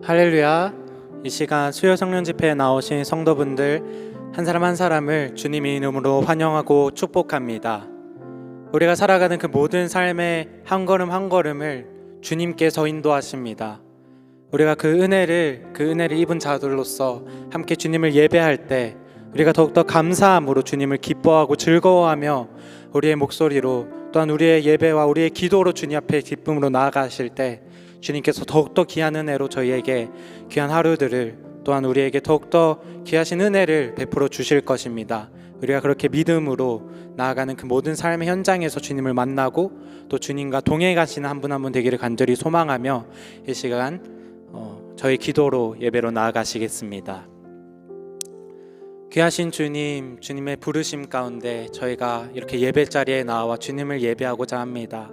할렐루야. 이 시간 수요 성령 집회에 나오신 성도분들 한 사람 한 사람을 주님의 이름으로 환영하고 축복합니다. 우리가 살아가는 그 모든 삶의 한 걸음 한 걸음을 주님께서 인도하십니다. 우리가 그 은혜를 입은 자들로서 함께 주님을 예배할 때 우리가 더욱더 감사함으로 주님을 기뻐하고 즐거워하며 우리의 목소리로 또한 우리의 예배와 우리의 기도로 주님 앞에 기쁨으로 나아가실 때 주님께서 더욱더 귀한 은혜로 저희에게 귀한 하루들을 또한 우리에게 더욱더 귀하신 은혜를 베풀어 주실 것입니다. 우리가 그렇게 믿음으로 나아가는 그 모든 삶의 현장에서 주님을 만나고 또 주님과 동행해 가시는 한 분 한 분 되기를 간절히 소망하며 이 시간 저희 기도로 예배로 나아가시겠습니다. 귀하신 주님, 주님의 부르심 가운데 저희가 이렇게 예배자리에 나와 주님을 예배하고자 합니다.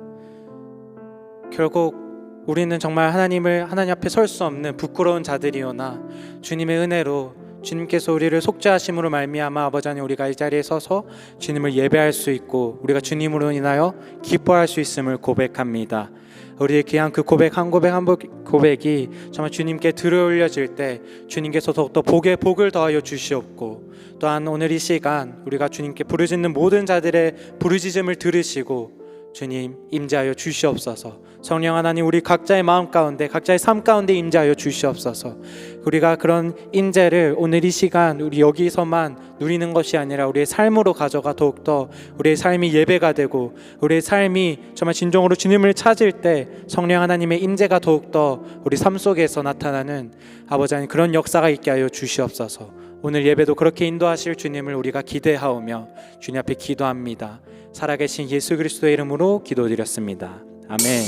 결국 우리는 정말 하나님 앞에 설 수 없는 부끄러운 자들이오나 주님의 은혜로 주님께서 우리를 속죄하심으로 말미암아 아버지 하나님 우리가 이 자리에 서서 주님을 예배할 수 있고 우리가 주님으로 인하여 기뻐할 수 있음을 고백합니다. 우리의 귀한 그 고백 한 고백이 정말 주님께 들어올려질 때 주님께서 더욱더 복을 더하여 주시옵고 또한 오늘 이 시간 우리가 주님께 부르짖는 모든 자들의 부르짖음을 들으시고 주님 임재하여 주시옵소서. 성령 하나님 우리 각자의 마음 가운데 각자의 삶 가운데 임재하여 주시옵소서. 우리가 그런 임재를 오늘 이 시간 우리 여기서만 누리는 것이 아니라 우리의 삶으로 가져가 더욱더 우리의 삶이 예배가 되고 우리의 삶이 정말 진정으로 주님을 찾을 때 성령 하나님의 임재가 더욱더 우리 삶 속에서 나타나는 아버지 하나님 그런 역사가 있게 하여 주시옵소서. 오늘 예배도 그렇게 인도하실 주님을 우리가 기대하오며 주님 앞에 기도합니다. 살아계신 예수 그리스도의 이름으로 기도드렸습니다. 아멘.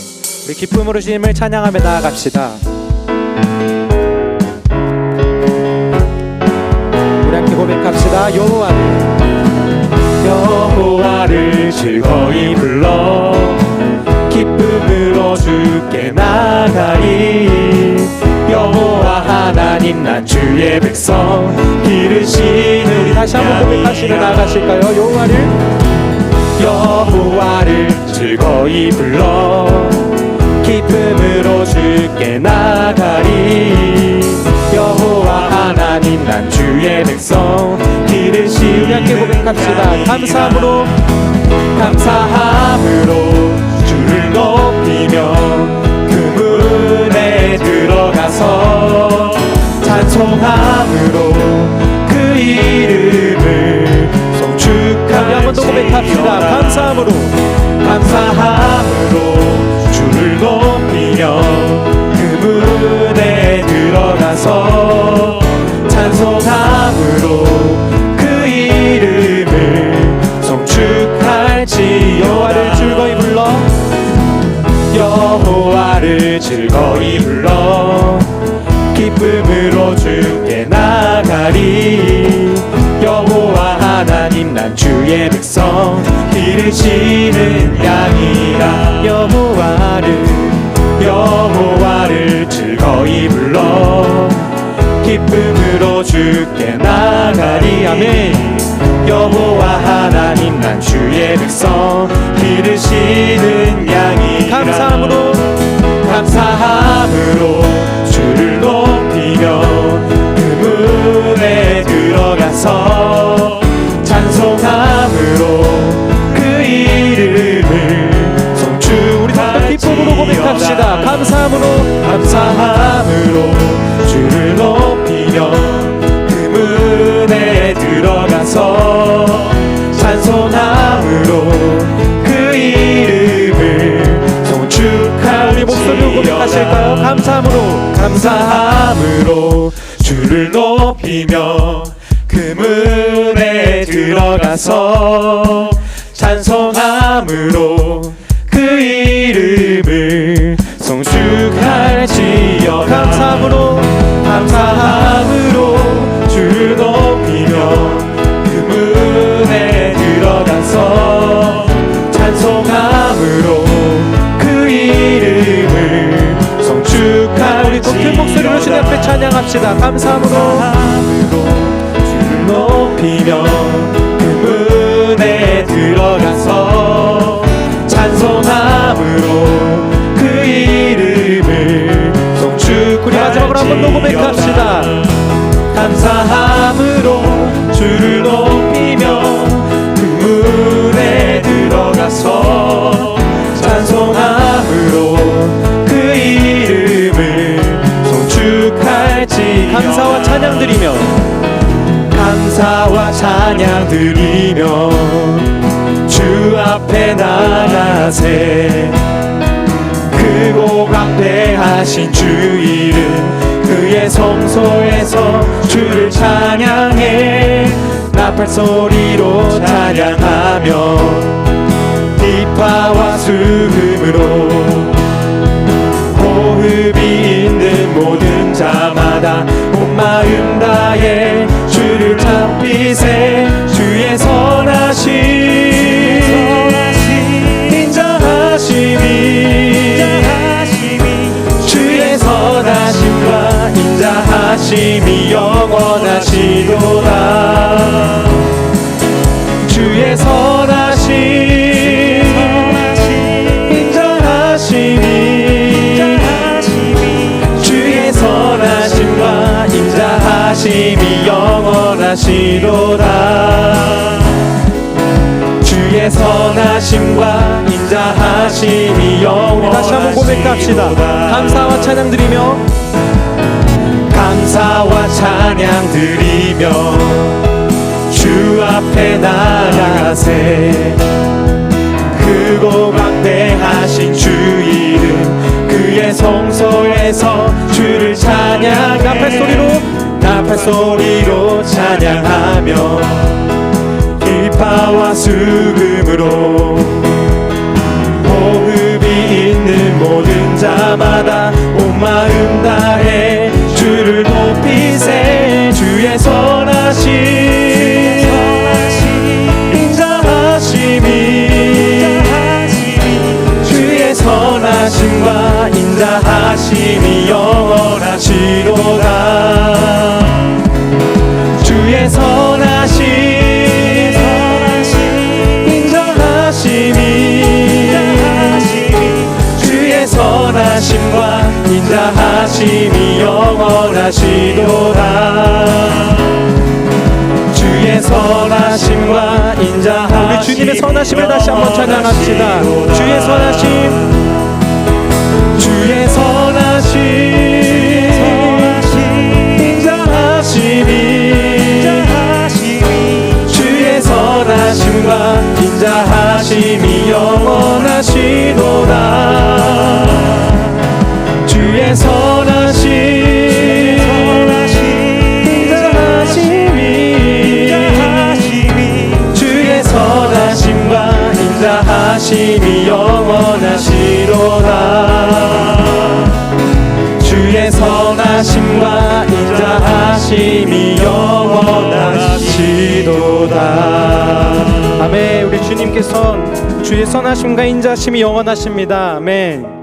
우리 기쁨으로 주님을 찬양하며 나아갑시다. 우리 함께 고백합시다. 여호와를 즐거이 불러 기쁨으로 주께 나가리. 여호와 하나님 난 주의 백성 기르시는 우리 다시 한번 고백하시며 나아가실까요? 여호와를 즐거이 불러 기쁨으로 주께 나가리. 여호와 하나님 난 주의 백성 기르시는 우리 함께 고백합시다. 감사함으로 주를 높이며 그 문에 들어가서 찬송함으로 그 이름을 송축하며 한번 더 고백합시다. 감사함으로 주를 높이며 그 문에 들어가서 찬송함으로 그 이름을 송축할지. 여호와를 즐거이 불러 기쁨으로 주께 나가리. 여호와 하나님 난 주의 백성 기르시는 양이라. 여호와를 즐거이 불러 기쁨으로 주께 나가리. 아멘. 여호와 하나님 난 주의 백성 기르시는 양이라. 감사함으로 주를 높이며 그 문에 들어가서 찬송함으로 그 이름을 우리 다 기쁨으로 고백합시다. 감사함으로 주를 높이며 그 문에 들어가서 찬송함으로 그 이름을 송축하리. 우리 목소리로 고백하실까요? 감사함으로 주를 높이며 그 문에 들어가서 찬송함으로 그 이름을 송축할지어. 감사함으로 주를 높이며 그 문에 들어가서 찬송함으로 그 이름을 송축할지어. 우리 높은 목소리로 주님 앞에 찬양합시다. 감사함으로 주를 높이며 그 문에 들어가서 찬송함으로 그 이름을 송축. 우리 마지막으로 마음으로 한번 더 고백합시다. 감사함으로 주를 높이며 그 문에 들어가서 찬송함으로 그 이름을 송축할지어다. 감사와 찬양 드리며 감사와 찬양 드리며 주 앞에 나가세. 크고 강대하신 주 이름 그의 성소에서 주를 찬양해. 나팔 소리로 찬양하며 비파와 수금으로 호흡이 있는 모든 자마다 온 마음 다해 주를 찬비세. 주의 선하심 인자하심이 주의 선하심과 인자하심이 영원하시도다. 주의 선하심 인자하심이 주의 선하심과 인자하심이 영원하시도다. 주의 선하심과 인자하심이 영원하시도다. 다시 한번 고백합시다. 감사와 찬양 드리며 감사와 찬양 드리며 주 앞에 나가세. 크고 강대하신 주 이름 그의 성소에서 주를 찬양해. 나팔 소리로 찬양하며 비파와 수금으로 호흡이 있는 모든 자마다 온 마음 다해 주를 높이세. 주의 선하심 인자하심이 주의 선하심과 인자하심이 영원하시도다. 주의 선하심 인자하심이 주의 선하심과 인자하심이 영원하시도다. 주의 선하심과 인자하심이 우리 주님의 선하심을 다시 한번 찬양합시다. 주의 선하심 주의 선하심 인자하심이 주의 선하심과 인자하심이 영원하시도다. 주의 선하심 인자하심이 주의 선하심과 인자하심이 영원하시도다. 주의 선하심과 인자하심이 영원하시도다. 아멘. 우리 주님께서 주의 선하심과 인자하심이 영원하십니다. 아멘.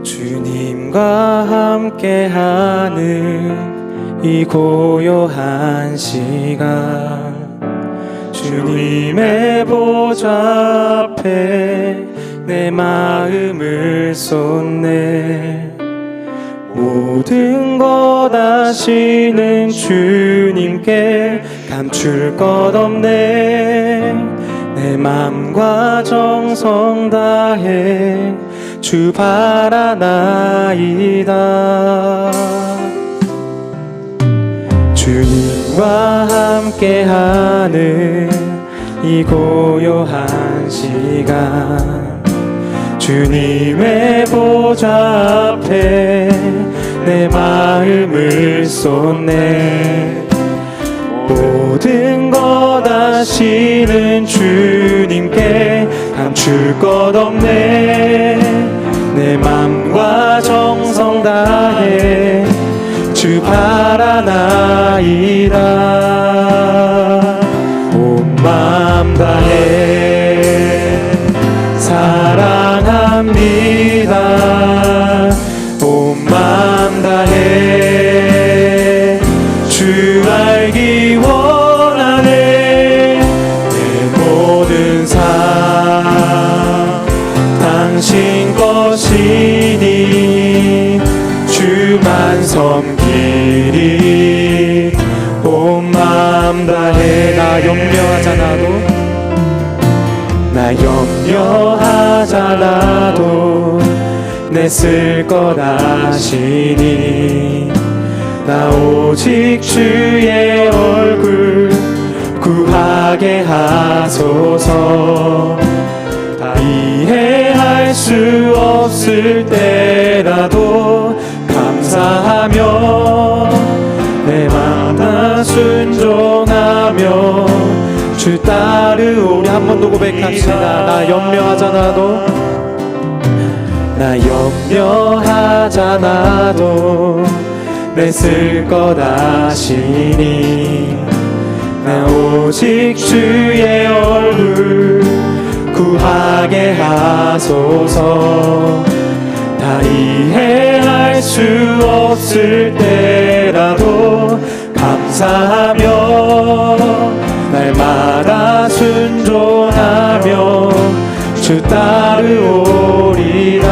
주님과 함께하는 이 고요한 시간 주님의 보좌 앞에 내 마음을 쏟네. 모든 것 아시는 주님께 감출 것 없네. 내 맘과 정성 다해 주 바라나이다. 주님과 함께하는 이 고요한 시간 주님의 보좌 앞에 내 마음을 쏟네. 모든 것 아시는 주님께 감출 것 없네. 내 맘과 정성 다해 주 바라나이다. 온 맘 다해 사랑합니다. 섬기리 온 마음 다해. 나 염려하잖아도 나 염려하잖아도 내 쓸 것 아시니 나 오직 주의 얼굴 구하게 하소서. 다 이해할 수 없을 때라도 감사하며 내 맘 순종하며 주 따르오. 우리 한 번 더 고백합시다. 나 염려하잖아도 나 염려하잖아도 내 쓸 것 아시니 나 오직 주의 얼굴 구하게 하소서. 다 이해할 수 없을 때라도 감사하며 날마다 순종하며 주 따르오리라.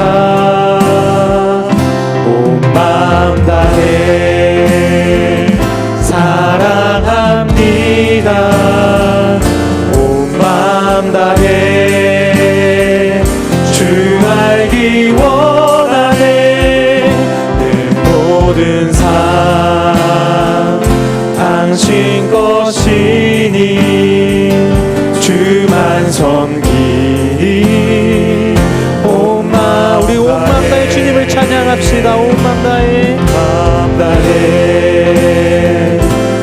온 마음 다해 사랑합니다. 온 마음 다해 주 알기 원하네. 내 모든 삶 당신 것이니 주만 섬기니. 우리 온 마음 다해 주님을 찬양합시다. 온 마음 다해 마음 다해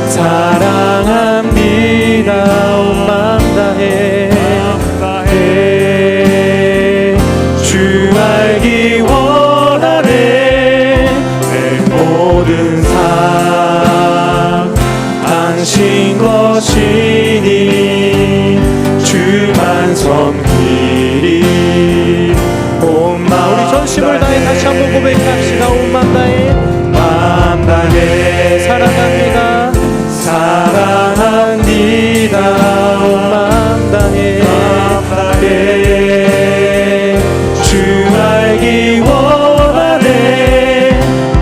사랑합니다. 온 마음 다해 주 알기 원하네. 내 모든 삶 당신 것이니 주만 섬기리. 온 마음 우리 전심을 다해 다시 한번 고백합시다. 온 마음 다해 마음 다해 사랑합니다. 사랑합니다. 온 마음 다해 주 알기 원하네.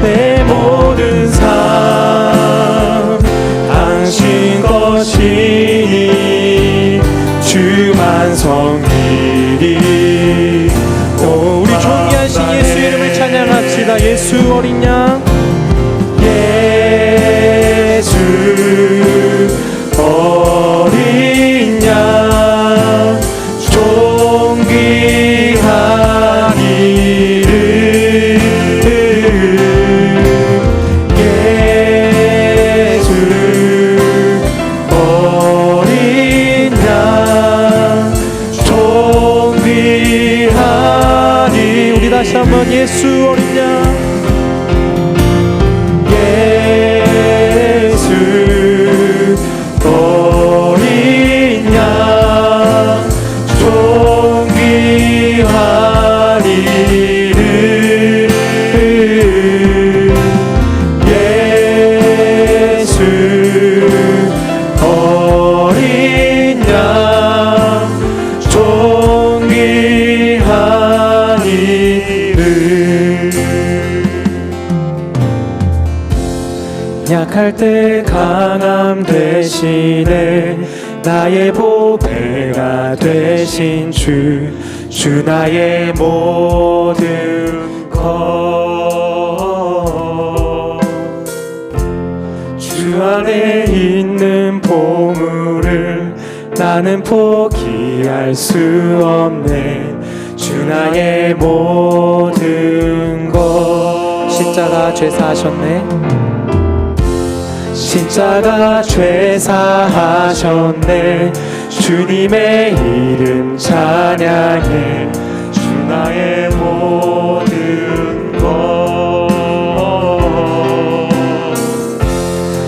내 모든 삶 당신 것이니 주만 섬기리. 우리 존귀하신 예수 이름을 찬양합시다. 예수 어린 양 예수 어린 양 존귀한 이름. 예수 어린 양 존귀한 이름. 우리 다시 한번 예수 어린 양 예수 어린 양 존귀한 이름. 예수 어린 양 존귀한 이름. 약할 때 강함 대신에 나의 보배가 되신 주 나의 모든 것. 주 안에 있는 보물을 나는 포기할 수 없네. 주 나의 모든 것. 십자가 죄 사하셨네. 십자가 죄 사하셨네. 주님의 이름 찬양해. 주 나의 모든 것.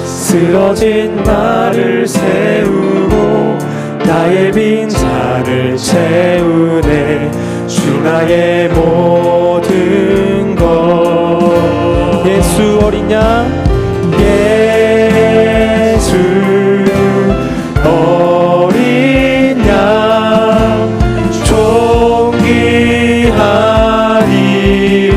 쓰러진 나를 세우고 나의 빈잔을 채우네. 주 나의 모든 것. 예수 어린 양 예수 어린 양 존귀한 이름.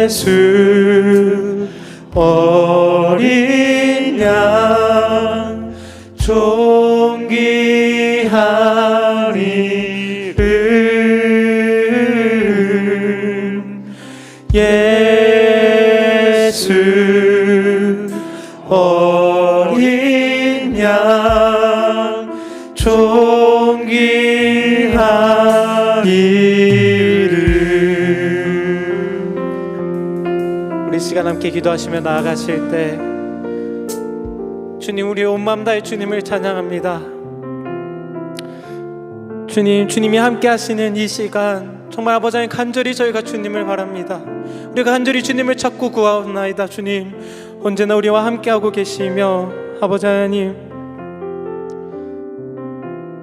예수 어린 양 존귀하리은 예수 어린 양 존귀하리은. 우리 시간 함께 기도하시며 나아가실 때 주님, 우리의 온 마음 다해 주님을 찬양합니다. 주님, 주님이 함께 하시는 이 시간 정말 아버지 하나님 간절히 저희가 주님을 바랍니다. 우리가 간절히 주님을 찾고 구하옵나이다. 주님, 언제나 우리와 함께하고 계시며 아버지 하나님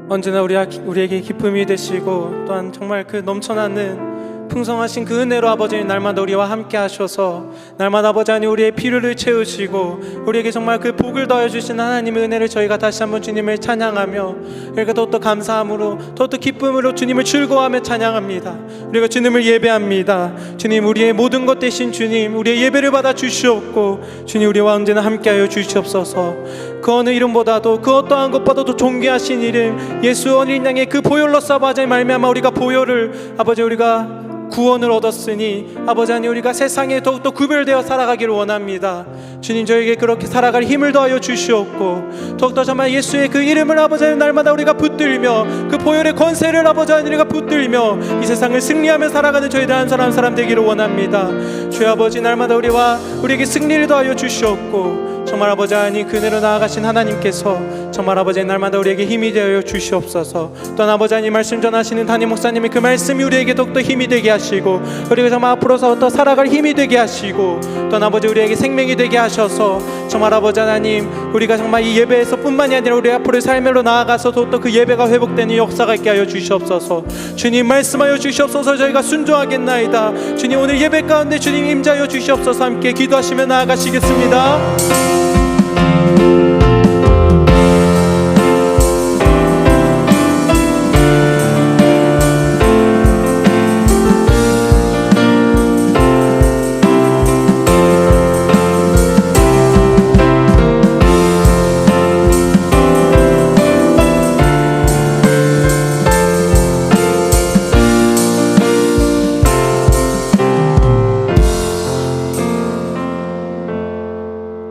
언제나 우리에게 기쁨이 되시고 또한 정말 그 넘쳐나는 풍성하신 그 은혜로 아버지 날마다 우리와 함께 하셔서 날마다 아버지 하나님 우리의 필요를 채우시고 우리에게 정말 그 복을 더해 주신 하나님의 은혜를 저희가 다시 한번 주님을 찬양하며 우리가 더욱더 감사함으로 더욱더 기쁨으로 주님을 즐거워하며 찬양합니다. 우리가 주님을 예배합니다. 주님, 우리의 모든 것 되신 주님, 우리의 예배를 받아 주시옵고 주님, 우리와 언제나 함께하여 주시옵소서. 그 어느 이름보다도 그 어떠한 것보다도 존귀하신 이름 예수 어린 양의 그 보혈로서 아버지 말미암아 우리가 보혈을 아버지 우리가 구원을 얻었으니 아버지 하나님 우리가 세상에 더욱더 구별되어 살아가기를 원합니다. 주님, 저에게 그렇게 살아갈 힘을 더하여 주시옵고 더욱더 정말 예수의 그 이름을 아버지 하나님 날마다 우리가 붙들며 그 보혈의 권세를 아버지 하나님 우리가 붙들며 이 세상을 승리하며 살아가는 저희들 한 사람 한 사람 되기를 원합니다. 주의 아버지 날마다 우리에게 승리를 더하여 주시옵고 정말 아버지 하나님 그네로 나아가신 하나님께서 정말 아버지 날마다 우리에게 힘이 되어 주시옵소서. 또한 아버지 하나님 말씀 전하시는 담임 목사님의 그 말씀이 우리에게 더욱더 힘이 되게 하시고 우리가 정말 앞으로서 더 살아갈 힘이 되게 하시고 또한 아버지 우리에게 생명이 되게 하셔서 정말 아버지 하나님 우리가 정말 이 예배에서 뿐만이 아니라 우리 앞으로의 삶으로 나아가서 더욱더 그 예배가 회복되는 역사가 있게 하여 주시옵소서. 주님, 말씀하여 주시옵소서. 저희가 순종하겠나이다. 주님, 오늘 예배 가운데 주님 임자하여 주시옵소서. 함께 기도하시며 나아가시겠습니다.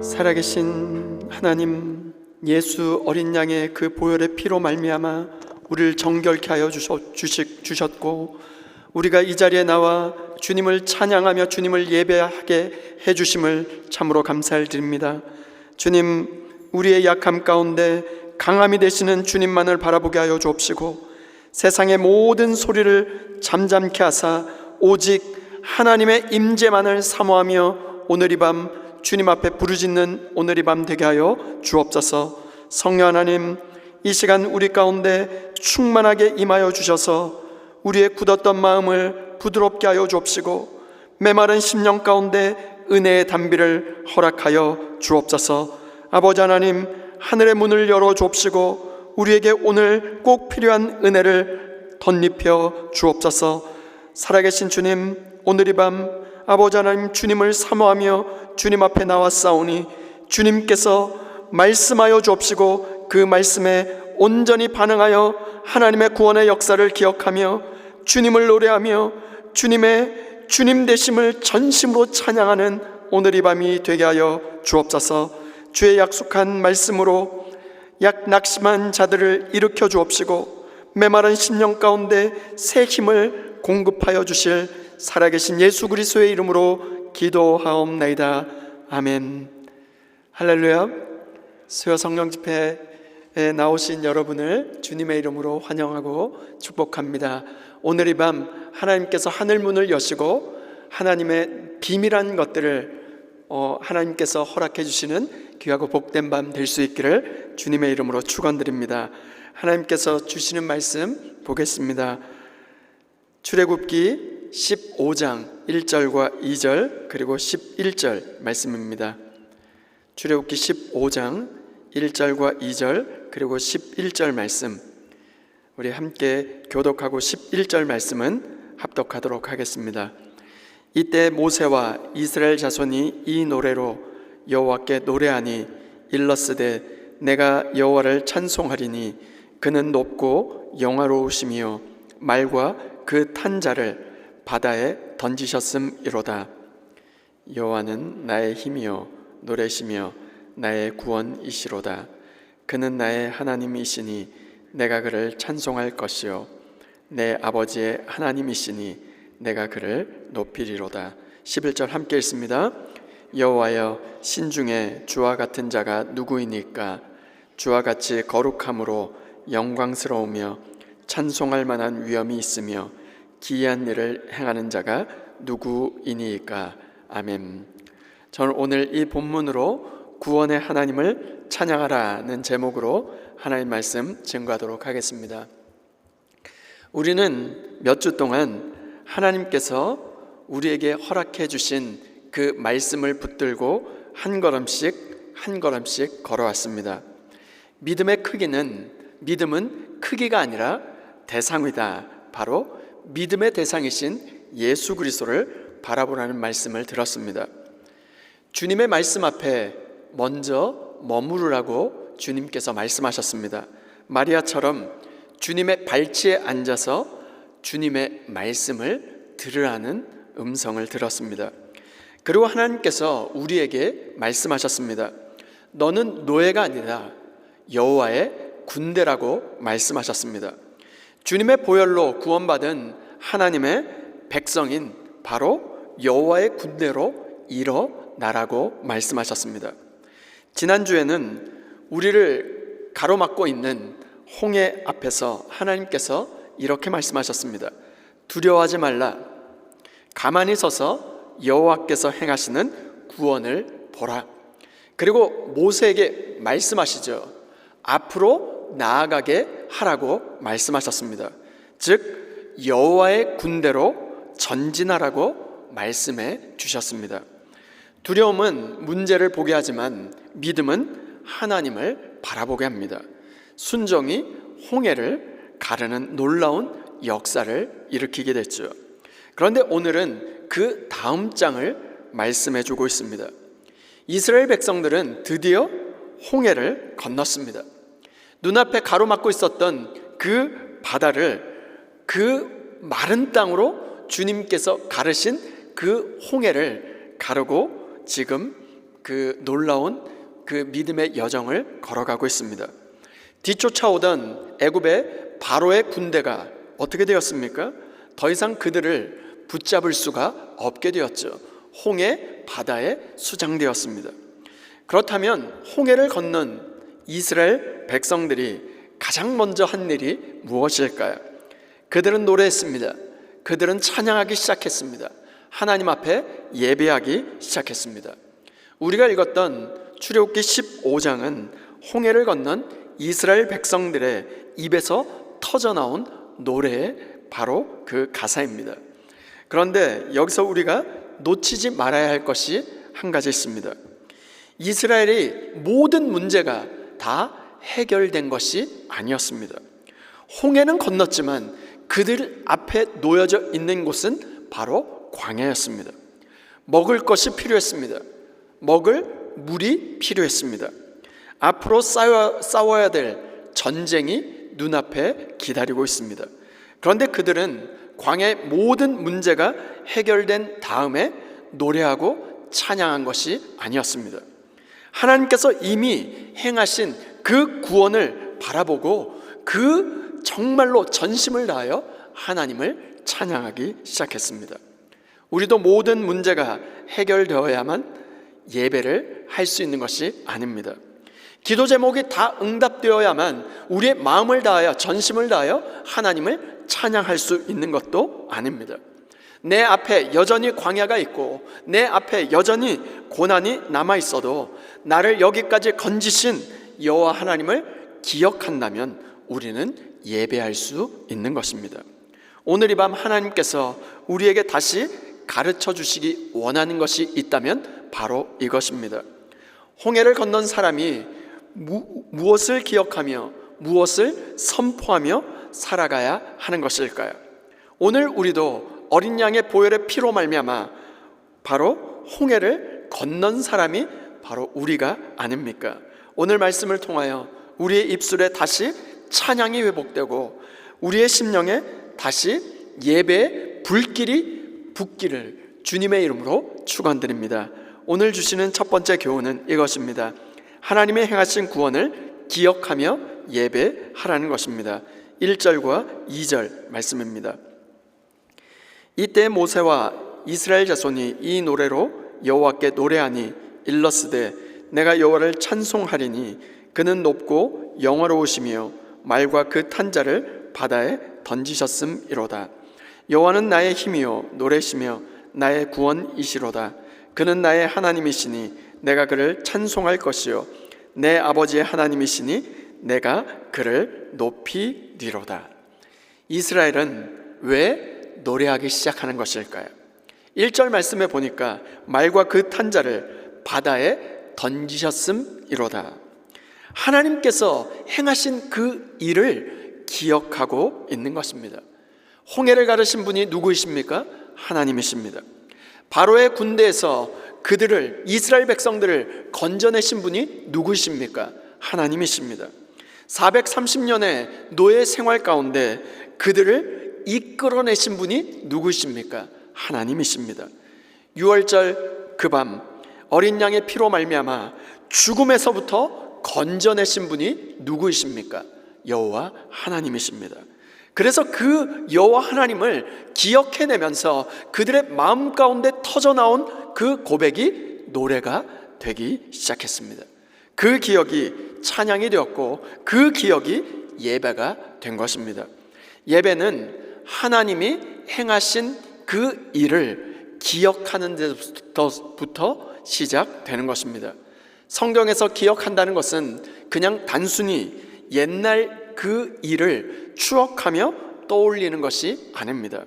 살아계신 하나님, 예수 어린 양의 그 보혈의 피로 말미암아 우리를 정결케 하여 주셨고 우리가 이 자리에 나와 주님을 찬양하며 주님을 예배하게 해주심을 참으로 감사를 드립니다. 주님, 우리의 약함 가운데 강함이 되시는 주님만을 바라보게 하여 주옵시고 세상의 모든 소리를 잠잠케 하사 오직 하나님의 임재만을 사모하며 오늘 이 밤 주님 앞에 부르짖는 오늘 이 밤 되게 하여 주옵소서. 성령 하나님, 이 시간 우리 가운데 충만하게 임하여 주셔서 우리의 굳었던 마음을 부드럽게 하여 주옵시고 메마른 심령 가운데 은혜의 단비를 허락하여 주옵소서. 아버지 하나님, 하늘의 문을 열어 주옵시고 우리에게 오늘 꼭 필요한 은혜를 덧입혀 주옵소서. 살아계신 주님, 오늘 이 밤 아버지 하나님 주님을 사모하며 주님 앞에 나왔사오니 주님께서 말씀하여 주옵시고 그 말씀에 온전히 반응하여 하나님의 구원의 역사를 기억하며 주님을 노래하며 주님의 주님 되심을 전심으로 찬양하는 오늘 이 밤이 되게 하여 주옵소서. 주의 약속한 말씀으로 낙심한 자들을 일으켜 주옵시고 메마른 심령 가운데 새 힘을 공급하여 주실 살아계신 예수 그리스도의 이름으로 기도하옵나이다. 아멘. 할렐루야. 수요 성령 집회에 나오신 여러분을 주님의 이름으로 환영하고 축복합니다. 오늘 이 밤 하나님께서 하늘 문을 여시고 하나님의 비밀한 것들을 하나님께서 허락해 주시는 귀하고 복된 밤 될 수 있기를 주님의 이름으로 축원드립니다. 하나님께서 주시는 말씀 보겠습니다. 출애굽기 15장 1절과 2절 그리고 11절 말씀입니다. 출애굽기 15장 1절과 2절 그리고 11절 말씀, 우리 함께 교독하고 11절 말씀은 합독하도록 하겠습니다. 이때 모세와 이스라엘 자손이 이 노래로 여호와께 노래하니 일러스되 내가 여호와를 찬송하리니 그는 높고 영화로우시며 말과 그 탄 자를 바다에 던지셨음이로다. 여호와는 나의 힘이요 노래시며 나의 구원이시로다. 그는 나의 하나님이시니 내가 그를 찬송할 것이요 내 아버지의 하나님이시니 내가 그를 높이리로다. 11절 함께 읽습니다. 여호와여 신중에 주와 같은 자가 누구이니까? 주와 같이 거룩함으로 영광스러우며 찬송할 만한 위엄이 있으며 기이한 일을 행하는 자가 누구이니까? 아멘. 저는 오늘 이 본문으로 구원의 하나님을 찬양하라는 제목으로 하나님 말씀 증거하도록 하겠습니다. 우리는 몇 주 동안 하나님께서 우리에게 허락해 주신 그 말씀을 붙들고 한 걸음씩 걸어왔습니다. 믿음의 크기는 믿음은 크기가 아니라 대상이다. 바로 믿음의 대상이신 예수 그리스도를 바라보라는 말씀을 들었습니다. 주님의 말씀 앞에 먼저 머무르라고 주님께서 말씀하셨습니다. 마리아처럼 주님의 발치에 앉아서 주님의 말씀을 들으라는 음성을 들었습니다. 그리고 하나님께서 우리에게 말씀하셨습니다. 너는 노예가 아니라 여호와의 군대라고 말씀하셨습니다. 주님의 보혈로 구원받은 하나님의 백성인 바로 여호와의 군대로 일어나라고 말씀하셨습니다. 지난주에는 우리를 가로막고 있는 홍해 앞에서 하나님께서 이렇게 말씀하셨습니다. 두려워하지 말라. 가만히 서서 여호와께서 행하시는 구원을 보라. 그리고 모세에게 말씀하시죠. 앞으로 나아가게 하라고 말씀하셨습니다. 즉 여호와의 군대로 전진하라고 말씀해 주셨습니다. 두려움은 문제를 보게 하지만 믿음은 하나님을 바라보게 합니다. 순종이 홍해를 가르는 놀라운 역사를 일으키게 됐죠. 그런데 오늘은 그 다음 장을 말씀해 주고 있습니다. 이스라엘 백성들은 드디어 홍해를 건넜습니다. 눈앞에 가로막고 있었던 그 바다를 그 마른 땅으로 주님께서 가르신 그 홍해를 가르고 지금 그 놀라운 그 믿음의 여정을 걸어가고 있습니다. 뒤쫓아오던 애굽의 바로의 군대가 어떻게 되었습니까? 더 이상 그들을 붙잡을 수가 없게 되었죠. 홍해 바다에 수장되었습니다. 그렇다면 홍해를 건넌 이스라엘 백성들이 가장 먼저 한 일이 무엇일까요? 그들은 노래했습니다. 그들은 찬양하기 시작했습니다. 하나님 앞에 예배하기 시작했습니다. 우리가 읽었던 출애굽기 15장은 홍해를 건넌 이스라엘 백성들의 입에서 터져나온 노래의 바로 그 가사입니다. 그런데 여기서 우리가 놓치지 말아야 할 것이 한 가지 있습니다. 이스라엘의 모든 문제가 다 해결된 것이 아니었습니다. 홍해는 건넜지만 그들 앞에 놓여져 있는 곳은 바로 광야였습니다. 먹을 것이 필요했습니다. 먹을 물이 필요했습니다. 앞으로 싸워야 될 전쟁이 눈앞에 기다리고 있습니다. 그런데 그들은 광야의 모든 문제가 해결된 다음에 노래하고 찬양한 것이 아니었습니다. 하나님께서 이미 행하신 그 구원을 바라보고 그 정말로 전심을 다하여 하나님을 찬양하기 시작했습니다. 우리도 모든 문제가 해결되어야만 예배를 할 수 있는 것이 아닙니다. 기도 제목이 다 응답되어야만 우리의 마음을 다하여 전심을 다하여 하나님을 찬양할 수 있는 것도 아닙니다. 내 앞에 여전히 광야가 있고 내 앞에 여전히 고난이 남아 있어도 나를 여기까지 건지신 여호와 하나님을 기억한다면 우리는 예배할 수 있는 것입니다. 오늘 이 밤 하나님께서 우리에게 다시 가르쳐 주시기 원하는 것이 있다면 바로 이것입니다. 홍해를 건넌 사람이 무엇을 기억하며 무엇을 선포하며 살아가야 하는 것일까요? 오늘 우리도 어린 양의 보혈의 피로 말미암아 바로 홍해를 건넌 사람이 바로 우리가 아닙니까? 오늘 말씀을 통하여 우리의 입술에 다시 찬양이 회복되고 우리의 심령에 다시 예배의 불길이 붙기를 주님의 이름으로 축원드립니다. 오늘 주시는 첫 번째 교훈은 이것입니다. 하나님의 행하신 구원을 기억하며 예배하라는 것입니다. 1절과 2절 말씀입니다. 이때 모세와 이스라엘 자손이 이 노래로 여호와께 노래하니 일러스되 내가 여호와를 찬송하리니 그는 높고 영화로우시며 말과 그 탄자를 바다에 던지셨음이로다. 여호와는 나의 힘이요 노래시며 나의 구원이시로다. 그는 나의 하나님이시니 내가 그를 찬송할 것이요 내 아버지의 하나님이시니 내가 그를 높이리로다. 이스라엘은 왜 노래하기 시작하는 것일까요? 1절 말씀에 보니까 말과 그 탄자를 바다에 던지셨음이로다. 하나님께서 행하신 그 일을 기억하고 있는 것입니다. 홍해를 가르신 분이 누구이십니까? 하나님이십니다. 바로의 군대에서 그들을, 이스라엘 백성들을 건져내신 분이 누구이십니까? 하나님이십니다. 430년의 노예 생활 가운데 그들을 이끌어내신 분이 누구이십니까? 하나님이십니다. 6월절 그 밤 어린 양의 피로 말미암아 죽음에서부터 건져내신 분이 누구이십니까? 여호와 하나님이십니다. 그래서 그 여호와 하나님을 기억해내면서 그들의 마음 가운데 터져나온 그 고백이 노래가 되기 시작했습니다. 그 기억이 찬양이 되었고 그 기억이 예배가 된 것입니다. 예배는 하나님이 행하신 그 일을 기억하는 데부터 시작되는 것입니다. 성경에서 기억한다는 것은 그냥 단순히 옛날 그 일을 추억하며 떠올리는 것이 아닙니다.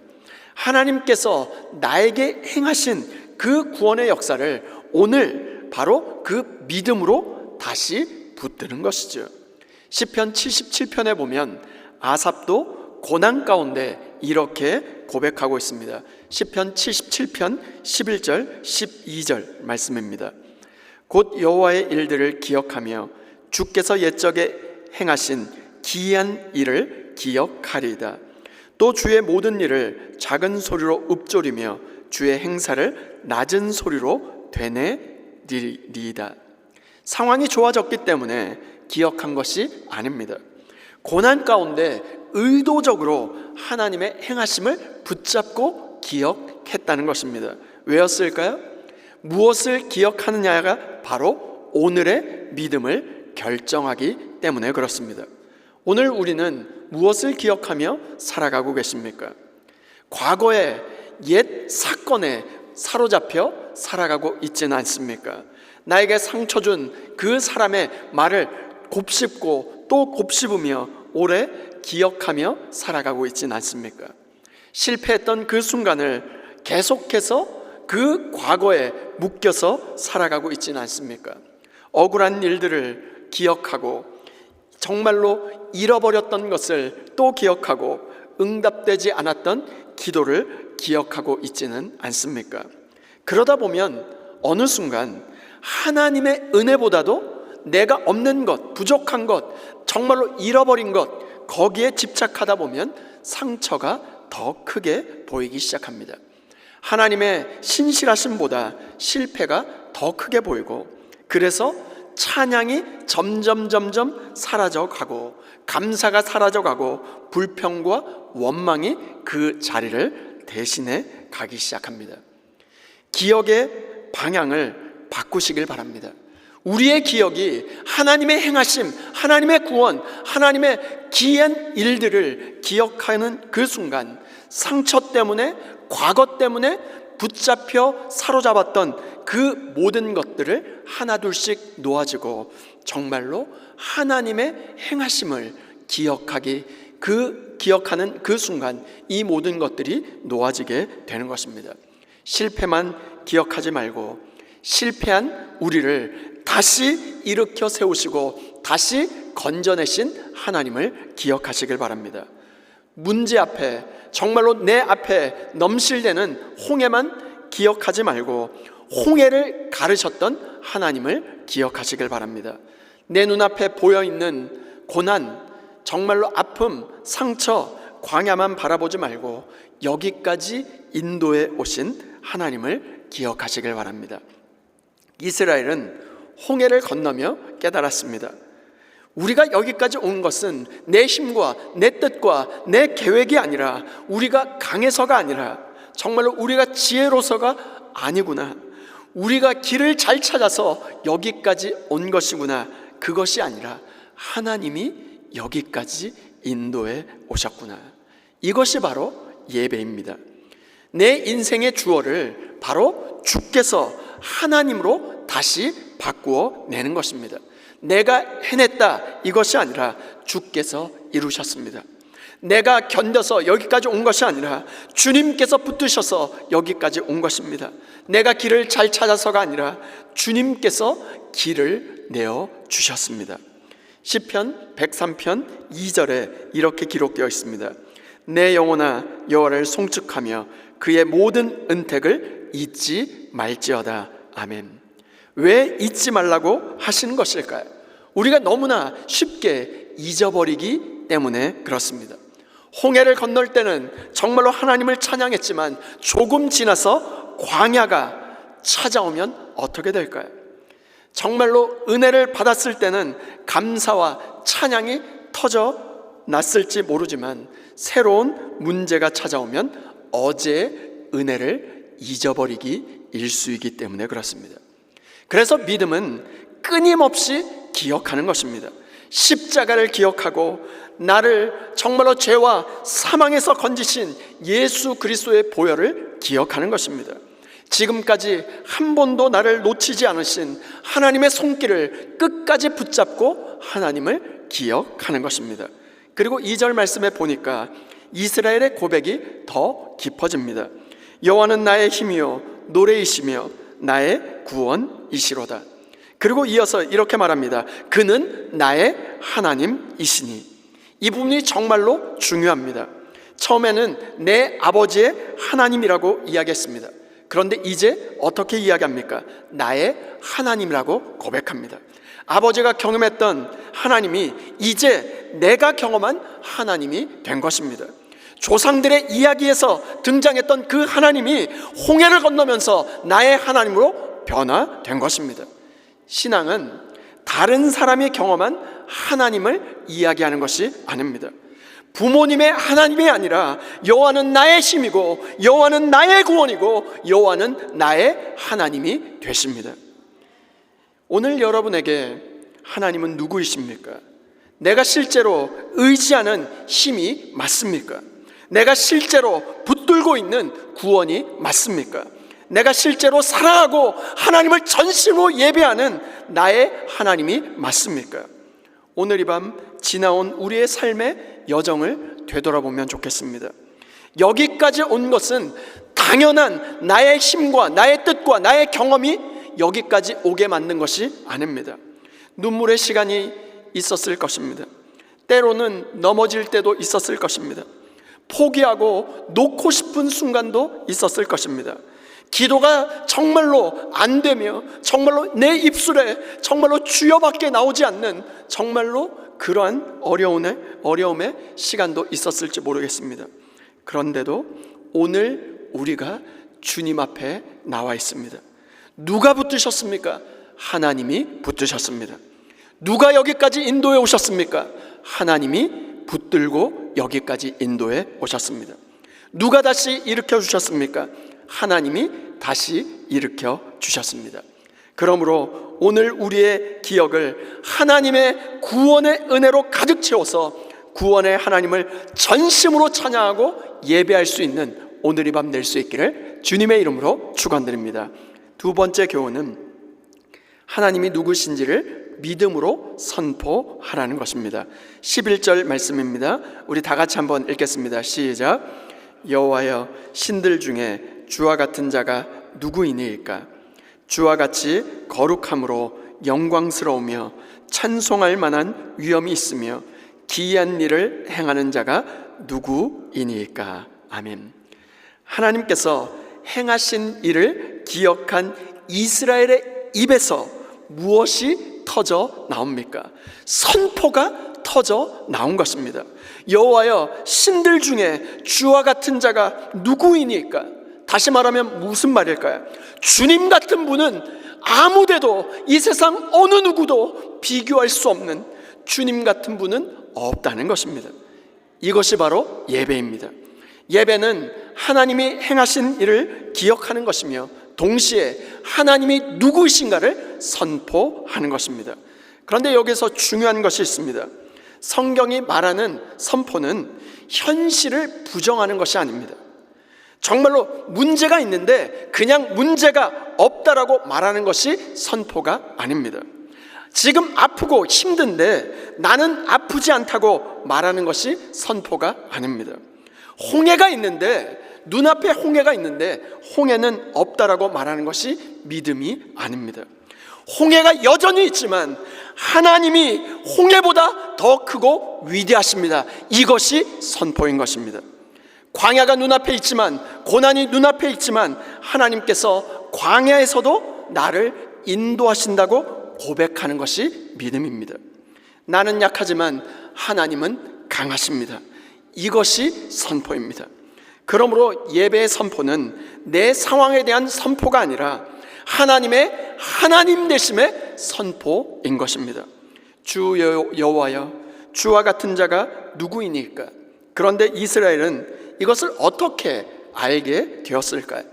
하나님께서 나에게 행하신 그 구원의 역사를 오늘 바로 그 믿음으로 다시 붙드는 것이죠. 시편 77편에 보면 아삽도 고난 가운데 이렇게 고백하고 있습니다. 시편 77편 11절 12절 말씀입니다. 곧 여호와의 일들을 기억하며 주께서 옛적에 행하신 기이한 일을 기억하리이다. 또 주의 모든 일을 작은 소리로 읊조리며 주의 행사를 낮은 소리로 되뇌리이다. 상황이 좋아졌기 때문에 기억한 것이 아닙니다. 고난 가운데 의도적으로 하나님의 행하심을 붙잡고 기억했다는 것입니다. 왜였을까요? 무엇을 기억하느냐가 바로 오늘의 믿음을 결정하기 때문에 그렇습니다. 오늘 우리는 무엇을 기억하며 살아가고 계십니까? 과거의 옛 사건에 사로잡혀 살아가고 있지는 않습니까? 나에게 상처 준 그 사람의 말을 곱씹고 또 곱씹으며 오래 기억하며 살아가고 있지는 않습니까? 실패했던 그 순간을 계속해서 그 과거에 묶여서 살아가고 있지는 않습니까? 억울한 일들을 기억하고 정말로 잃어버렸던 것을 또 기억하고 응답되지 않았던 기도를 기억하고 있지는 않습니까? 그러다 보면 어느 순간 하나님의 은혜보다도 내가 없는 것, 부족한 것, 정말로 잃어버린 것, 거기에 집착하다 보면 상처가 더 크게 보이기 시작합니다. 하나님의 신실하심보다 실패가 더 크게 보이고, 그래서 찬양이 점점 사라져가고 감사가 사라져가고 불평과 원망이 그 자리를 대신해 가기 시작합니다. 기억의 방향을 바꾸시길 바랍니다. 우리의 기억이 하나님의 행하심, 하나님의 구원, 하나님의 기이한 일들을 기억하는 그 순간 상처 때문에, 과거 때문에 붙잡혀 사로잡았던 그 모든 것들을 하나둘씩 놓아지고 정말로 하나님의 행하심을 기억하는 그 순간 이 모든 것들이 놓아지게 되는 것입니다. 실패만 기억하지 말고 실패한 우리를 다시 일으켜 세우시고 다시 건져내신 하나님을 기억하시길 바랍니다. 문제 앞에, 정말로 내 앞에 넘실대는 홍해만 기억하지 말고 홍해를 가르셨던 하나님을 기억하시길 바랍니다. 내 눈앞에 보여있는 고난, 정말로 아픔, 상처, 광야만 바라보지 말고 여기까지 인도해 오신 하나님을 기억하시길 바랍니다. 이스라엘은 홍해를 건너며 깨달았습니다. 우리가 여기까지 온 것은 내 힘과 내 뜻과 내 계획이 아니라, 우리가 강해서가 아니라, 정말로 우리가 지혜로서가 아니구나, 우리가 길을 잘 찾아서 여기까지 온 것이구나, 그것이 아니라 하나님이 여기까지 인도해 오셨구나. 이것이 바로 예배입니다. 내 인생의 주어를 바로 주께서 하나님으로 다시 바꾸어 내는 것입니다. 내가 해냈다, 이것이 아니라 주께서 이루셨습니다. 내가 견뎌서 여기까지 온 것이 아니라 주님께서 붙드셔서 여기까지 온 것입니다. 내가 길을 잘 찾아서가 아니라 주님께서 길을 내어 주셨습니다. 시편 103편 2절에 이렇게 기록되어 있습니다. 내 영혼아 여호와를 송축하며 그의 모든 은택을 잊지 말지어다. 아멘. 왜 잊지 말라고 하시는 것일까요? 우리가 너무나 쉽게 잊어버리기 때문에 그렇습니다. 홍해를 건널 때는 정말로 하나님을 찬양했지만 조금 지나서 광야가 찾아오면 어떻게 될까요? 정말로 은혜를 받았을 때는 감사와 찬양이 터져 났을지 모르지만 새로운 문제가 찾아오면 어제의 은혜를 잊어버리기 일쑤이기 때문에 그렇습니다. 그래서 믿음은 끊임없이 기억하는 것입니다. 십자가를 기억하고 나를 정말로 죄와 사망에서 건지신 예수 그리스도의 보혈을 기억하는 것입니다. 지금까지 한 번도 나를 놓치지 않으신 하나님의 손길을 끝까지 붙잡고 하나님을 기억하는 것입니다. 그리고 2절 말씀에 보니까 이스라엘의 고백이 더 깊어집니다. 여호와는 나의 힘이요 노래이시며 나의 구원이시로다. 그리고 이어서 이렇게 말합니다. 그는 나의 하나님이시니. 이 부분이 정말로 중요합니다. 처음에는 내 아버지의 하나님이라고 이야기했습니다. 그런데 이제 어떻게 이야기합니까? 나의 하나님이라고 고백합니다. 아버지가 경험했던 하나님이 이제 내가 경험한 하나님이 된 것입니다. 조상들의 이야기에서 등장했던 그 하나님이 홍해를 건너면서 나의 하나님으로 변화된 것입니다. 신앙은 다른 사람이 경험한 하나님을 이야기하는 것이 아닙니다. 부모님의 하나님이 아니라 여호와는 나의 힘이고 여호와는 나의 구원이고 여호와는 나의 하나님이 되십니다. 오늘 여러분에게 하나님은 누구이십니까? 내가 실제로 의지하는 힘이 맞습니까? 내가 실제로 붙들고 있는 구원이 맞습니까? 내가 실제로 사랑하고 하나님을 전심으로 예배하는 나의 하나님이 맞습니까? 오늘 이 밤 지나온 우리의 삶의 여정을 되돌아보면 좋겠습니다. 여기까지 온 것은 당연한 나의 힘과 나의 뜻과 나의 경험이 여기까지 오게 만든 것이 아닙니다. 눈물의 시간이 있었을 것입니다. 때로는 넘어질 때도 있었을 것입니다. 포기하고 놓고 싶은 순간도 있었을 것입니다. 기도가 정말로 안 되며 정말로 내 입술에 정말로 주여밖에 나오지 않는 정말로 그러한 어려움의 시간도 있었을지 모르겠습니다. 그런데도 오늘 우리가 주님 앞에 나와 있습니다. 누가 붙드셨습니까? 하나님이 붙드셨습니다. 누가 여기까지 인도해 오셨습니까? 하나님이 붙들고 여기까지 인도해 오셨습니다. 누가 다시 일으켜 주셨습니까? 하나님이 다시 일으켜 주셨습니다. 그러므로 오늘 우리의 기억을 하나님의 구원의 은혜로 가득 채워서 구원의 하나님을 전심으로 찬양하고 예배할 수 있는 오늘 이 밤 될 수 있기를 주님의 이름으로 축원드립니다. 두 번째 교훈은 하나님이 누구신지를 믿음으로 선포하라는 것입니다. 11절 말씀입니다. 우리 다 같이 한번 읽겠습니다. 시작. 여호와여, 신들 중에 주와 같은 자가 누구이니이까? 주와 같이 거룩함으로 영광스러우며 찬송할 만한 위엄이 있으며 기이한 일을 행하는 자가 누구이니이까? 아멘. 하나님께서 행하신 일을 기억한 이스라엘의 입에서 무엇이 터져 나옵니까? 선포가 터져 나온 것입니다. 여호와여, 신들 중에 주와 같은 자가 누구이니까? 다시 말하면 무슨 말일까요? 주님 같은 분은 아무데도, 이 세상 어느 누구도 비교할 수 없는 주님 같은 분은 없다는 것입니다. 이것이 바로 예배입니다. 예배는 하나님이 행하신 일을 기억하는 것이며 동시에 하나님이 누구이신가를 선포하는 것입니다. 그런데 여기서 중요한 것이 있습니다. 성경이 말하는 선포는 현실을 부정하는 것이 아닙니다. 정말로 문제가 있는데 그냥 문제가 없다라고 말하는 것이 선포가 아닙니다. 지금 아프고 힘든데 나는 아프지 않다고 말하는 것이 선포가 아닙니다. 홍해가 있는데, 눈앞에 홍해가 있는데 홍해는 없다라고 말하는 것이 믿음이 아닙니다. 홍해가 여전히 있지만 하나님이 홍해보다 더 크고 위대하십니다. 이것이 선포인 것입니다. 광야가 눈앞에 있지만, 고난이 눈앞에 있지만 하나님께서 광야에서도 나를 인도하신다고 고백하는 것이 믿음입니다. 나는 약하지만 하나님은 강하십니다. 이것이 선포입니다. 그러므로 예배의 선포는 내 상황에 대한 선포가 아니라 하나님의 하나님 되심의 선포인 것입니다. 주 여호와여, 주와 같은 자가 누구이니까? 그런데 이스라엘은 이것을 어떻게 알게 되었을까요?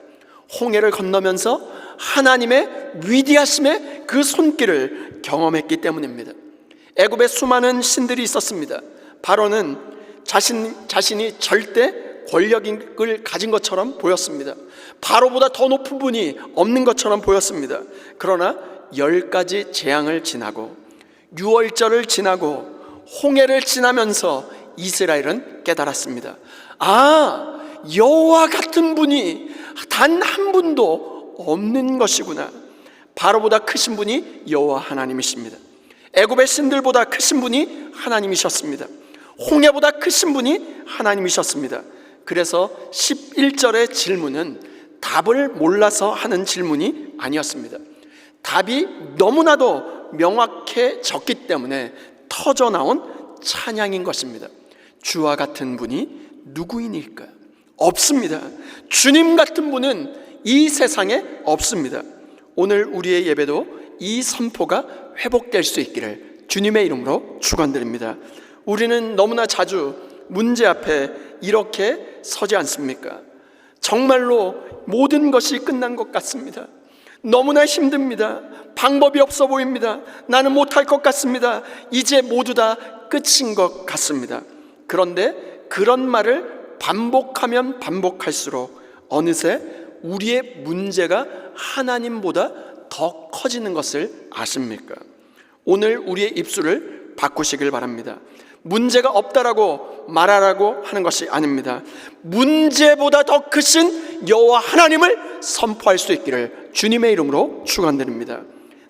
홍해를 건너면서 하나님의 위대하심의 그 손길을 경험했기 때문입니다. 애굽에 수많은 신들이 있었습니다. 바로는 자신이 절대 권력을 가진 것처럼 보였습니다. 바로보다 더 높은 분이 없는 것처럼 보였습니다. 그러나 10가지 재앙을 지나고 6월절을 지나고 홍해를 지나면서 이스라엘은 깨달았습니다. 아, 여호와 같은 분이 단 한 분도 없는 것이구나. 바로보다 크신 분이 여호와 하나님이십니다. 애굽의 신들보다 크신 분이 하나님이셨습니다. 홍해보다 크신 분이 하나님이셨습니다. 그래서 11절의 질문은 답을 몰라서 하는 질문이 아니었습니다. 답이 너무나도 명확해졌기 때문에 터져나온 찬양인 것입니다. 주와 같은 분이 누구이니까? 없습니다. 주님 같은 분은 이 세상에 없습니다. 오늘 우리의 예배도 이 선포가 회복될 수 있기를 주님의 이름으로 축원드립니다. 우리는 너무나 자주 문제 앞에 이렇게 서지 않습니까? 정말로 모든 것이 끝난 것 같습니다. 너무나 힘듭니다. 방법이 없어 보입니다. 나는 못할 것 같습니다. 이제 모두 다 끝인 것 같습니다. 그런데 그런 말을 반복하면 반복할수록 어느새 우리의 문제가 하나님보다 더 커지는 것을 아십니까? 오늘 우리의 입술을 바꾸시길 바랍니다. 문제가 없다라고 말하라고 하는 것이 아닙니다. 문제보다 더 크신 여호와 하나님을 선포할 수 있기를 주님의 이름으로 축원드립니다.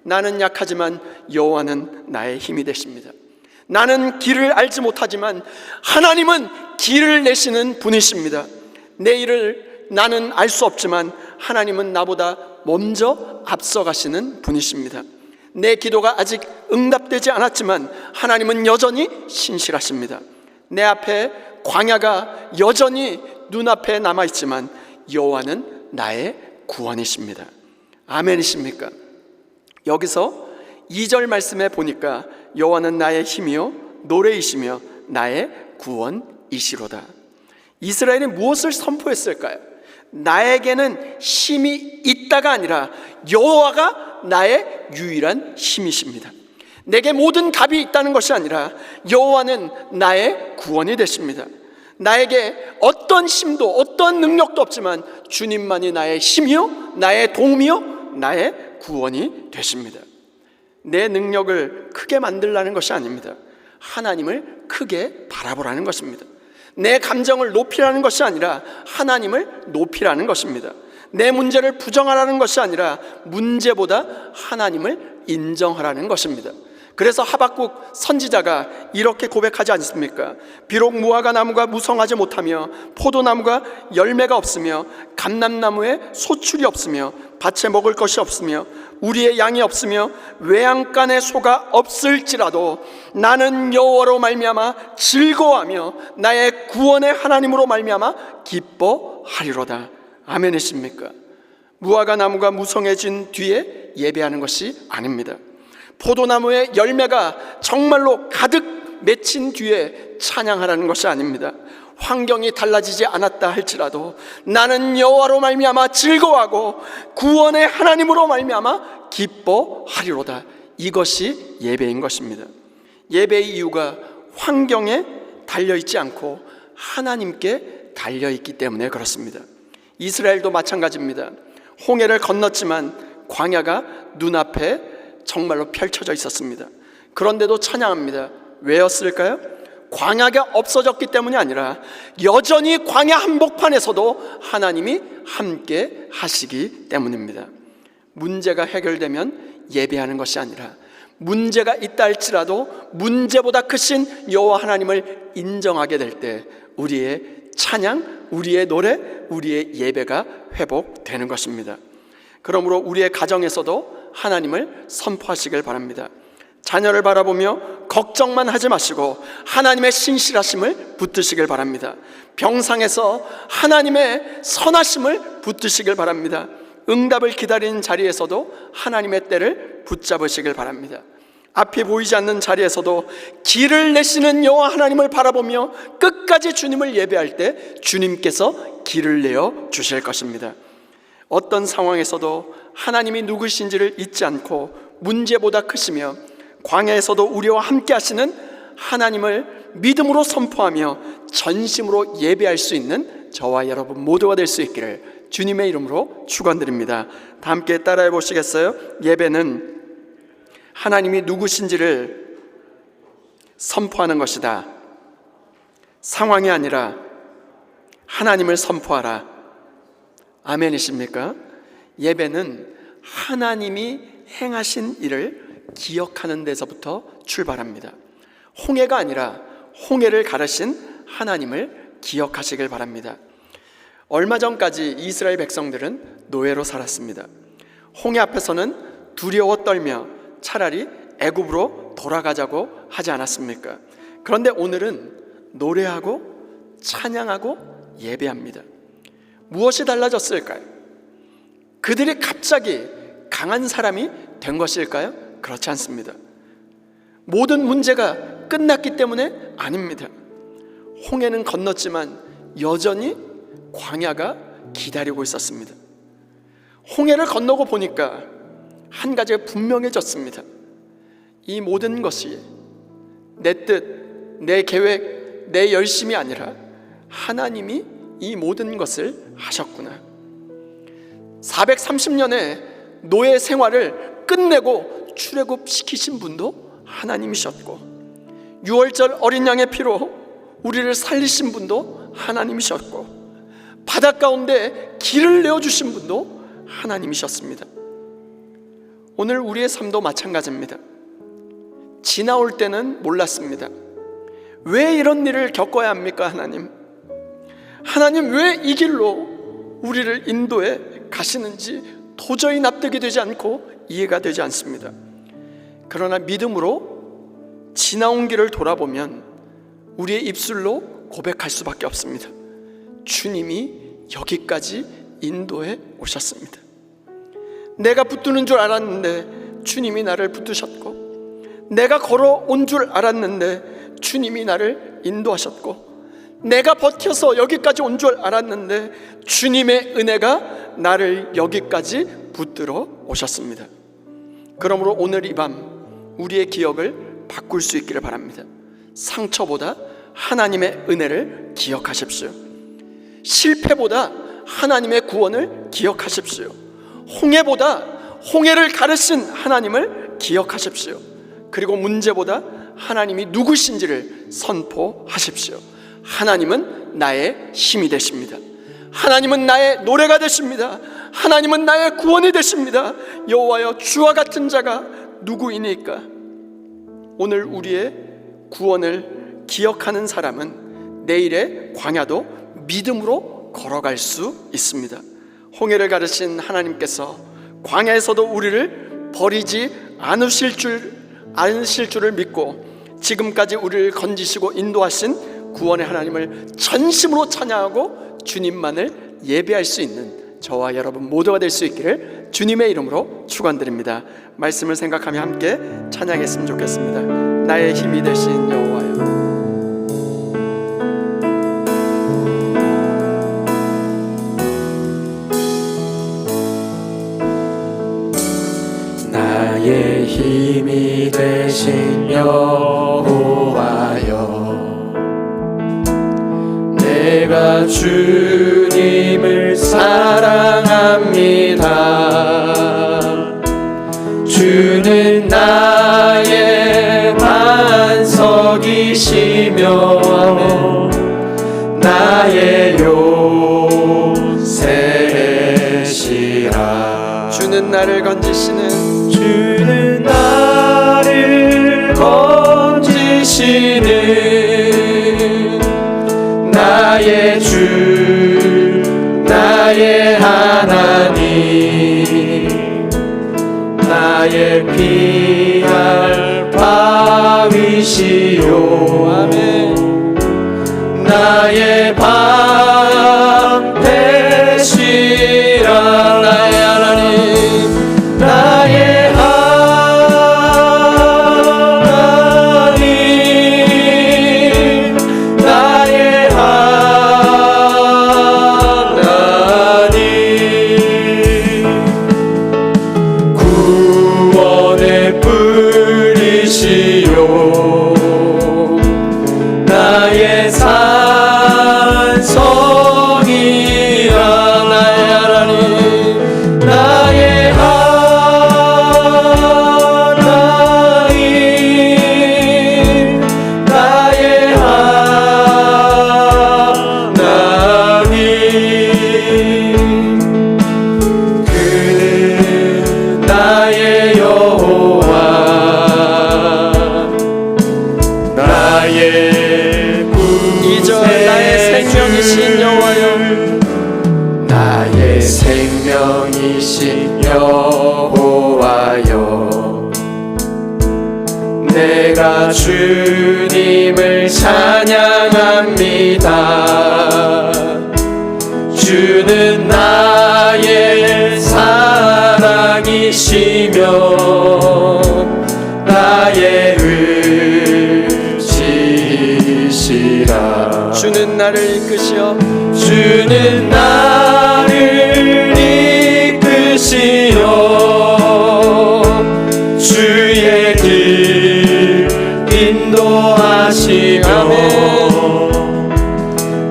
나는 약하지만 여호와는 나의 힘이 되십니다. 나는 길을 알지 못하지만 하나님은 길을 내시는 분이십니다. 내 일을 나는 알 수 없지만 하나님은 나보다 먼저 앞서가시는 분이십니다. 내 기도가 아직 응답되지 않았지만 하나님은 여전히 신실하십니다. 내 앞에 광야가 여전히 눈앞에 남아있지만 여호와는 나의 구원이십니다. 아멘이십니까? 여기서 2절 말씀에 보니까 여호와는 나의 힘이요 노래이시며 나의 구원이시로다. 이스라엘은 무엇을 선포했을까요? 나에게는 힘이 있다가 아니라 여호와가 나의 유일한 힘이십니다. 내게 모든 답이 있다는 것이 아니라 여호와는 나의 구원이 되십니다. 나에게 어떤 힘도 어떤 능력도 없지만 주님만이 나의 힘이요 나의 도움이요 나의 구원이 되십니다. 내 능력을 크게 만들라는 것이 아닙니다. 하나님을 크게 바라보라는 것입니다. 내 감정을 높이라는 것이 아니라 하나님을 높이라는 것입니다. 내 문제를 부정하라는 것이 아니라 문제보다 하나님을 인정하라는 것입니다. 그래서 하박국 선지자가 이렇게 고백하지 않습니까? 비록 무화과 나무가 무성하지 못하며 포도나무가 열매가 없으며 감람나무에 소출이 없으며 밭에 먹을 것이 없으며 우리의 양이 없으며 외양간에 소가 없을지라도 나는 여호와로 말미암아 즐거워하며 나의 구원의 하나님으로 말미암아 기뻐하리로다. 아멘이십니까? 무화과 나무가 무성해진 뒤에 예배하는 것이 아닙니다. 포도나무의 열매가 정말로 가득 맺힌 뒤에 찬양하라는 것이 아닙니다. 환경이 달라지지 않았다 할지라도 나는 여호와로 말미암아 즐거워하고 구원의 하나님으로 말미암아 기뻐하리로다. 이것이 예배인 것입니다. 예배의 이유가 환경에 달려있지 않고 하나님께 달려있기 때문에 그렇습니다. 이스라엘도 마찬가지입니다. 홍해를 건넜지만 광야가 눈앞에 정말로 펼쳐져 있었습니다. 그런데도 찬양합니다. 왜였을까요? 광야가 없어졌기 때문이 아니라 여전히 광야 한복판에서도 하나님이 함께 하시기 때문입니다. 문제가 해결되면 예배하는 것이 아니라 문제가 있다 할지라도 문제보다 크신 여호와 하나님을 인정하게 될 때 우리의 찬양, 우리의 노래, 우리의 예배가 회복되는 것입니다. 그러므로 우리의 가정에서도 하나님을 선포하시길 바랍니다. 자녀를 바라보며 걱정만 하지 마시고 하나님의 신실하심을 붙드시길 바랍니다. 병상에서 하나님의 선하심을 붙드시길 바랍니다. 응답을 기다리는 자리에서도 하나님의 때를 붙잡으시길 바랍니다. 앞이 보이지 않는 자리에서도 길을 내시는 여호와 하나님을 바라보며 끝까지 주님을 예배할 때 주님께서 길을 내어 주실 것입니다. 어떤 상황에서도 하나님이 누구신지를 잊지 않고 문제보다 크시며 광야에서도 우리와 함께 하시는 하나님을 믿음으로 선포하며 전심으로 예배할 수 있는 저와 여러분 모두가 될 수 있기를 주님의 이름으로 축원드립니다. 다 함께 따라해 보시겠어요? 예배는 하나님이 누구신지를 선포하는 것이다. 상황이 아니라 하나님을 선포하라. 아멘이십니까? 예배는 하나님이 행하신 일을 기억하는 데서부터 출발합니다. 홍해가 아니라 홍해를 가르신 하나님을 기억하시길 바랍니다. 얼마 전까지 이스라엘 백성들은 노예로 살았습니다. 홍해 앞에서는 두려워 떨며 차라리 애굽으로 돌아가자고 하지 않았습니까? 그런데 오늘은 노래하고 찬양하고 예배합니다. 무엇이 달라졌을까요? 그들이 갑자기 강한 사람이 된 것일까요? 그렇지 않습니다. 모든 문제가 끝났기 때문에 아닙니다. 홍해는 건넜지만 여전히 광야가 기다리고 있었습니다. 홍해를 건너고 보니까 한 가지가 분명해졌습니다. 이 모든 것이 내 뜻, 내 계획, 내 열심이 아니라 하나님이 이 모든 것을 하셨구나. 430년의 노예 생활을 끝내고 출애굽시키신 분도 하나님이셨고 6월절 어린 양의 피로 우리를 살리신 분도 하나님이셨고 바닷 가운데 길을 내어주신 분도 하나님이셨습니다. 오늘 우리의 삶도 마찬가지입니다. 지나올 때는 몰랐습니다. 왜 이런 일을 겪어야 합니까? 하나님 왜 이 길로 우리를 인도해 가시는지 도저히 납득이 되지 않고 이해가 되지 않습니다. 그러나 믿음으로 지나온 길을 돌아보면 우리의 입술로 고백할 수밖에 없습니다. 주님이 여기까지 인도해 오셨습니다. 내가 붙드는 줄 알았는데 주님이 나를 붙드셨고, 내가 걸어온 줄 알았는데 주님이 나를 인도하셨고, 내가 버텨서 여기까지 온 줄 알았는데 주님의 은혜가 나를 여기까지 붙들어 오셨습니다. 그러므로 오늘 이 밤 우리의 기억을 바꿀 수 있기를 바랍니다. 상처보다 하나님의 은혜를 기억하십시오. 실패보다 하나님의 구원을 기억하십시오. 홍해보다 홍해를 가르신 하나님을 기억하십시오. 그리고 문제보다 하나님이 누구신지를 선포하십시오. 하나님은 나의 힘이 되십니다. 하나님은 나의 노래가 되십니다. 하나님은 나의 구원이 되십니다. 여호와여, 주와 같은 자가 누구이니까? 오늘 우리의 구원을 기억하는 사람은 내일의 광야도 믿음으로 걸어갈 수 있습니다. 홍해를 가르신 하나님께서 광야에서도 우리를 버리지 않으실 줄을 믿고 지금까지 우리를 건지시고 인도하신 구원의 하나님을 전심으로 찬양하고 주님만을 예배할 수 있는 저와 여러분 모두가 될 수 있기를 주님의 이름으로 축원드립니다. 말씀을 생각하며 함께 찬양했으면 좋겠습니다. 나의 힘이 되신 여호와여. 나의 힘이 되신 여호와여, 내가 주님을 사랑합니다. 주는 나의 반석이시며 나의 요새시라. 주는 나를 건지시는, 주는 나를 건지시는 나의 주, 나의 하나님, 나의 피할 바위시요. 아멘. 나의 방 되시라. 나의 하나님, 나의 하나님, 나의 하나님, 구원의 뿌리시요 나의 산성이라. 나의 하나님, 나의 하나님, 나의 하나님, 그는 나의 여호와, 나의 이전 나의 생명이신 여호와여, 나의 생명이신 여호와여, 내가 주님을 찬양합니다. 주는 나의 사랑이시며 나의 의지시라. 주는 나를 이끄시어, 주는 나를 이끄시어 주의 길 인도하시며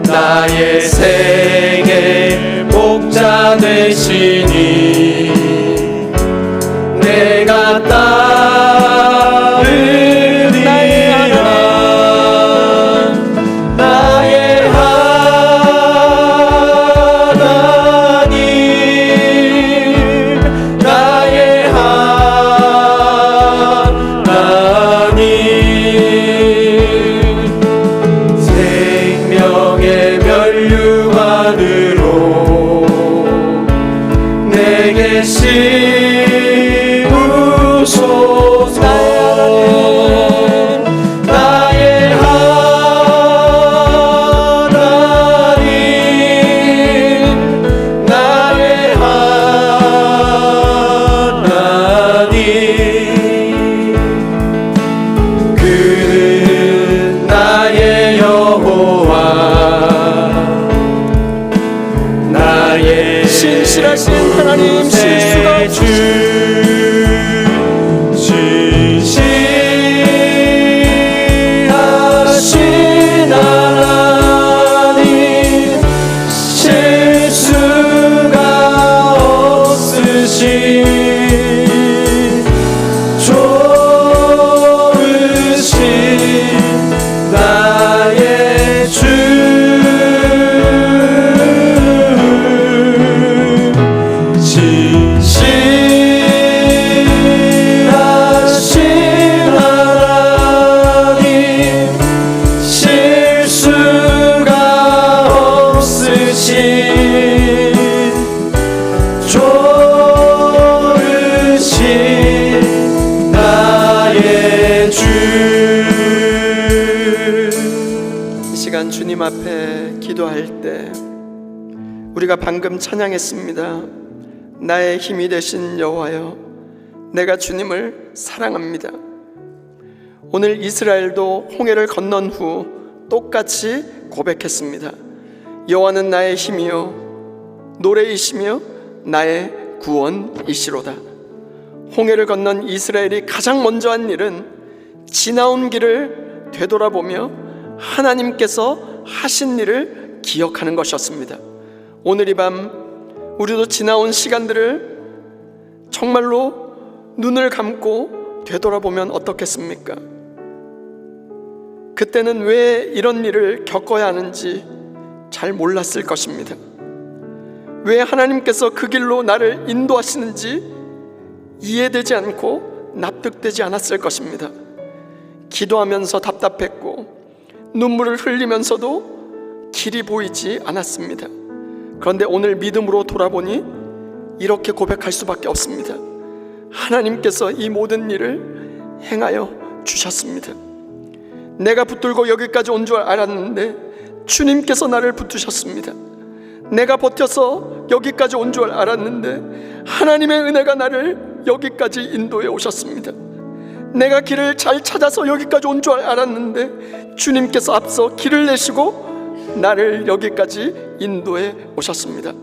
나의 생의 목자 되시니 내가 따르리라. 나의 하나님, 나의 하나님, 생명의 면류관으로 내게 씌우소서. 나의 하나님, 나의 하나님, 그는 나의 여호와, 나의 신실하신 하나님, 실수가 진실하신 하나님, 실수가 없으신 좋으신 나의 주, 진실 시간 주님 앞에 기도할 때 우리가 방금 찬양했습니다. 나의 힘이 되신 여호와여, 내가 주님을 사랑합니다. 오늘 이스라엘도 홍해를 건넌 후 똑같이 고백했습니다. 여호와는 나의 힘이요 노래이시며 나의 구원이시로다. 홍해를 건넌 이스라엘이 가장 먼저 한 일은 지나온 길을 되돌아보며 하나님께서 하신 일을 기억하는 것이었습니다. 오늘 이 밤 우리도 지나온 시간들을 정말로 눈을 감고 되돌아보면 어떻겠습니까? 그때는 왜 이런 일을 겪어야 하는지 잘 몰랐을 것입니다. 왜 하나님께서 그 길로 나를 인도하시는지 이해되지 않고 납득되지 않았을 것입니다. 기도하면서 답답했고 눈물을 흘리면서도 길이 보이지 않았습니다. 그런데 오늘 믿음으로 돌아보니 이렇게 고백할 수밖에 없습니다. 하나님께서 이 모든 일을 행하여 주셨습니다. 내가 붙들고 여기까지 온 줄 알았는데 주님께서 나를 붙드셨습니다. 내가 버텨서 여기까지 온 줄 알았는데 하나님의 은혜가 나를 여기까지 인도해 오셨습니다. 내가 길을 잘 찾아서 여기까지 온 줄 알았는데 주님께서 앞서 길을 내시고 나를 여기까지 인도해 오셨습니다.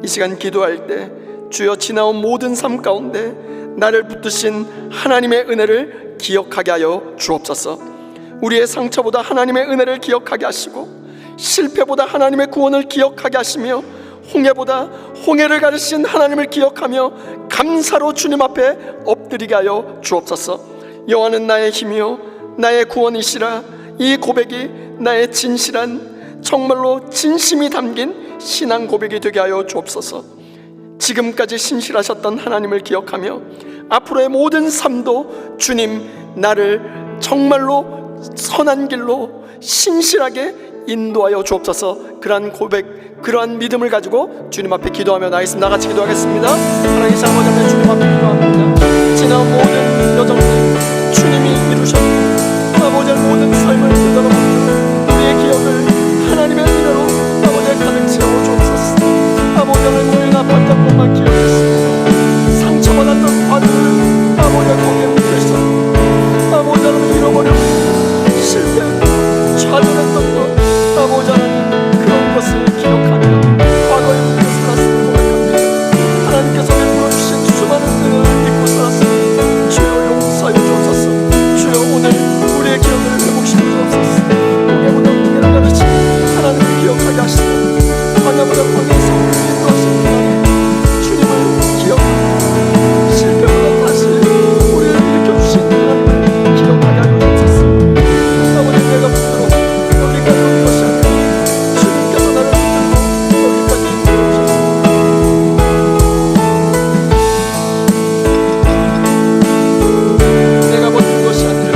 이 시간 기도할 때 주여 지나온 모든 삶 가운데 나를 붙드신 하나님의 은혜를 기억하게 하여 주옵소서. 우리의 상처보다 하나님의 은혜를 기억하게 하시고 실패보다 하나님의 구원을 기억하게 하시며 홍해보다 홍해를 가르신 하나님을 기억하며 감사로 주님 앞에 엎드리게 하여 주옵소서. 여호와는 나의 힘이요 나의 구원이시라. 이 고백이 나의 진실한 정말로 진심이 담긴 신앙 고백이 되게 하여 주옵소서. 지금까지 신실하셨던 하나님을 기억하며 앞으로의 모든 삶도 주님 나를 정말로 선한 길로 신실하게 인도하여 주옵소서. 그러한 고백, 그러한 믿음을 가지고 주님 앞에 기도하며 나가겠습니다. 나같이 기도하겠습니다. 하나님 아버지 주님 앞에 기도합니다. 지나온 모든 여정들 주님이 이루셨고 아버지의 모든 삶을 되돌아보며 우리의 기억을 하나님의 은혜로 아버지의 가득 채워 주옵소서. 아버지의 우리가 봤던 것만 기억했습니다. 상처받았던 과거를 아버지의 거기에 묻혀있었고 아버지를 잃어버렸고 실패했고 좌절했던 것 아버지 하나님 그런 것을 기억하며 과거에 묻혀 살았음을 고백합니다. 하나님께서 베풀어 주신 수많은 은혜를 믿고 살았습니다. 주여 용서하여 주옵소서. 주여 오늘 우리의 기억을 회복시켜 주옵소서. 홍해보다 홍해를 가르친 하나님을 기억하게 하시고 광야보다 광야에서 인도하신 하나님 주님을 기억하고 실패보다 다시 우리를 일으켜주신 하나님을 기억하게 하여 주옵소서. 아버지 내가 붙들어 여기까지 온 것이 아니라 주님께서 나를 붙들고 여기까지 인도하셨습니다. 내가 버틴 것이 아니라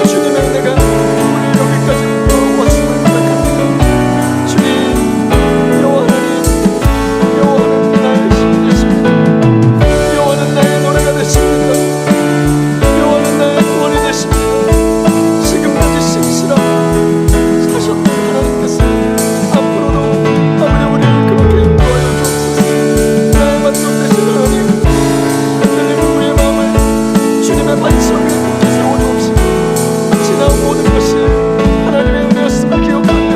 주님의 은혜가 우리를 여기까지 끌어왔음을 고백합니다. 주님 여호와 하나님, 여호와는 나의 힘이 되십니다. 여호와는 나의 노래가 되십니다. 여호와는 나의 구원이 되십니다. 지금까지 신실하고 사셨던 하나님께서 앞으로도 아버지 우리를 그렇게 인도하여 주옵소서. 나의 만족 되신 하나님, 흔들리는 우리의 마음을 주님의 반석에 굳게 세워주옵시고 지나온 모든 것이 하나님의 은혜였음을 기억하며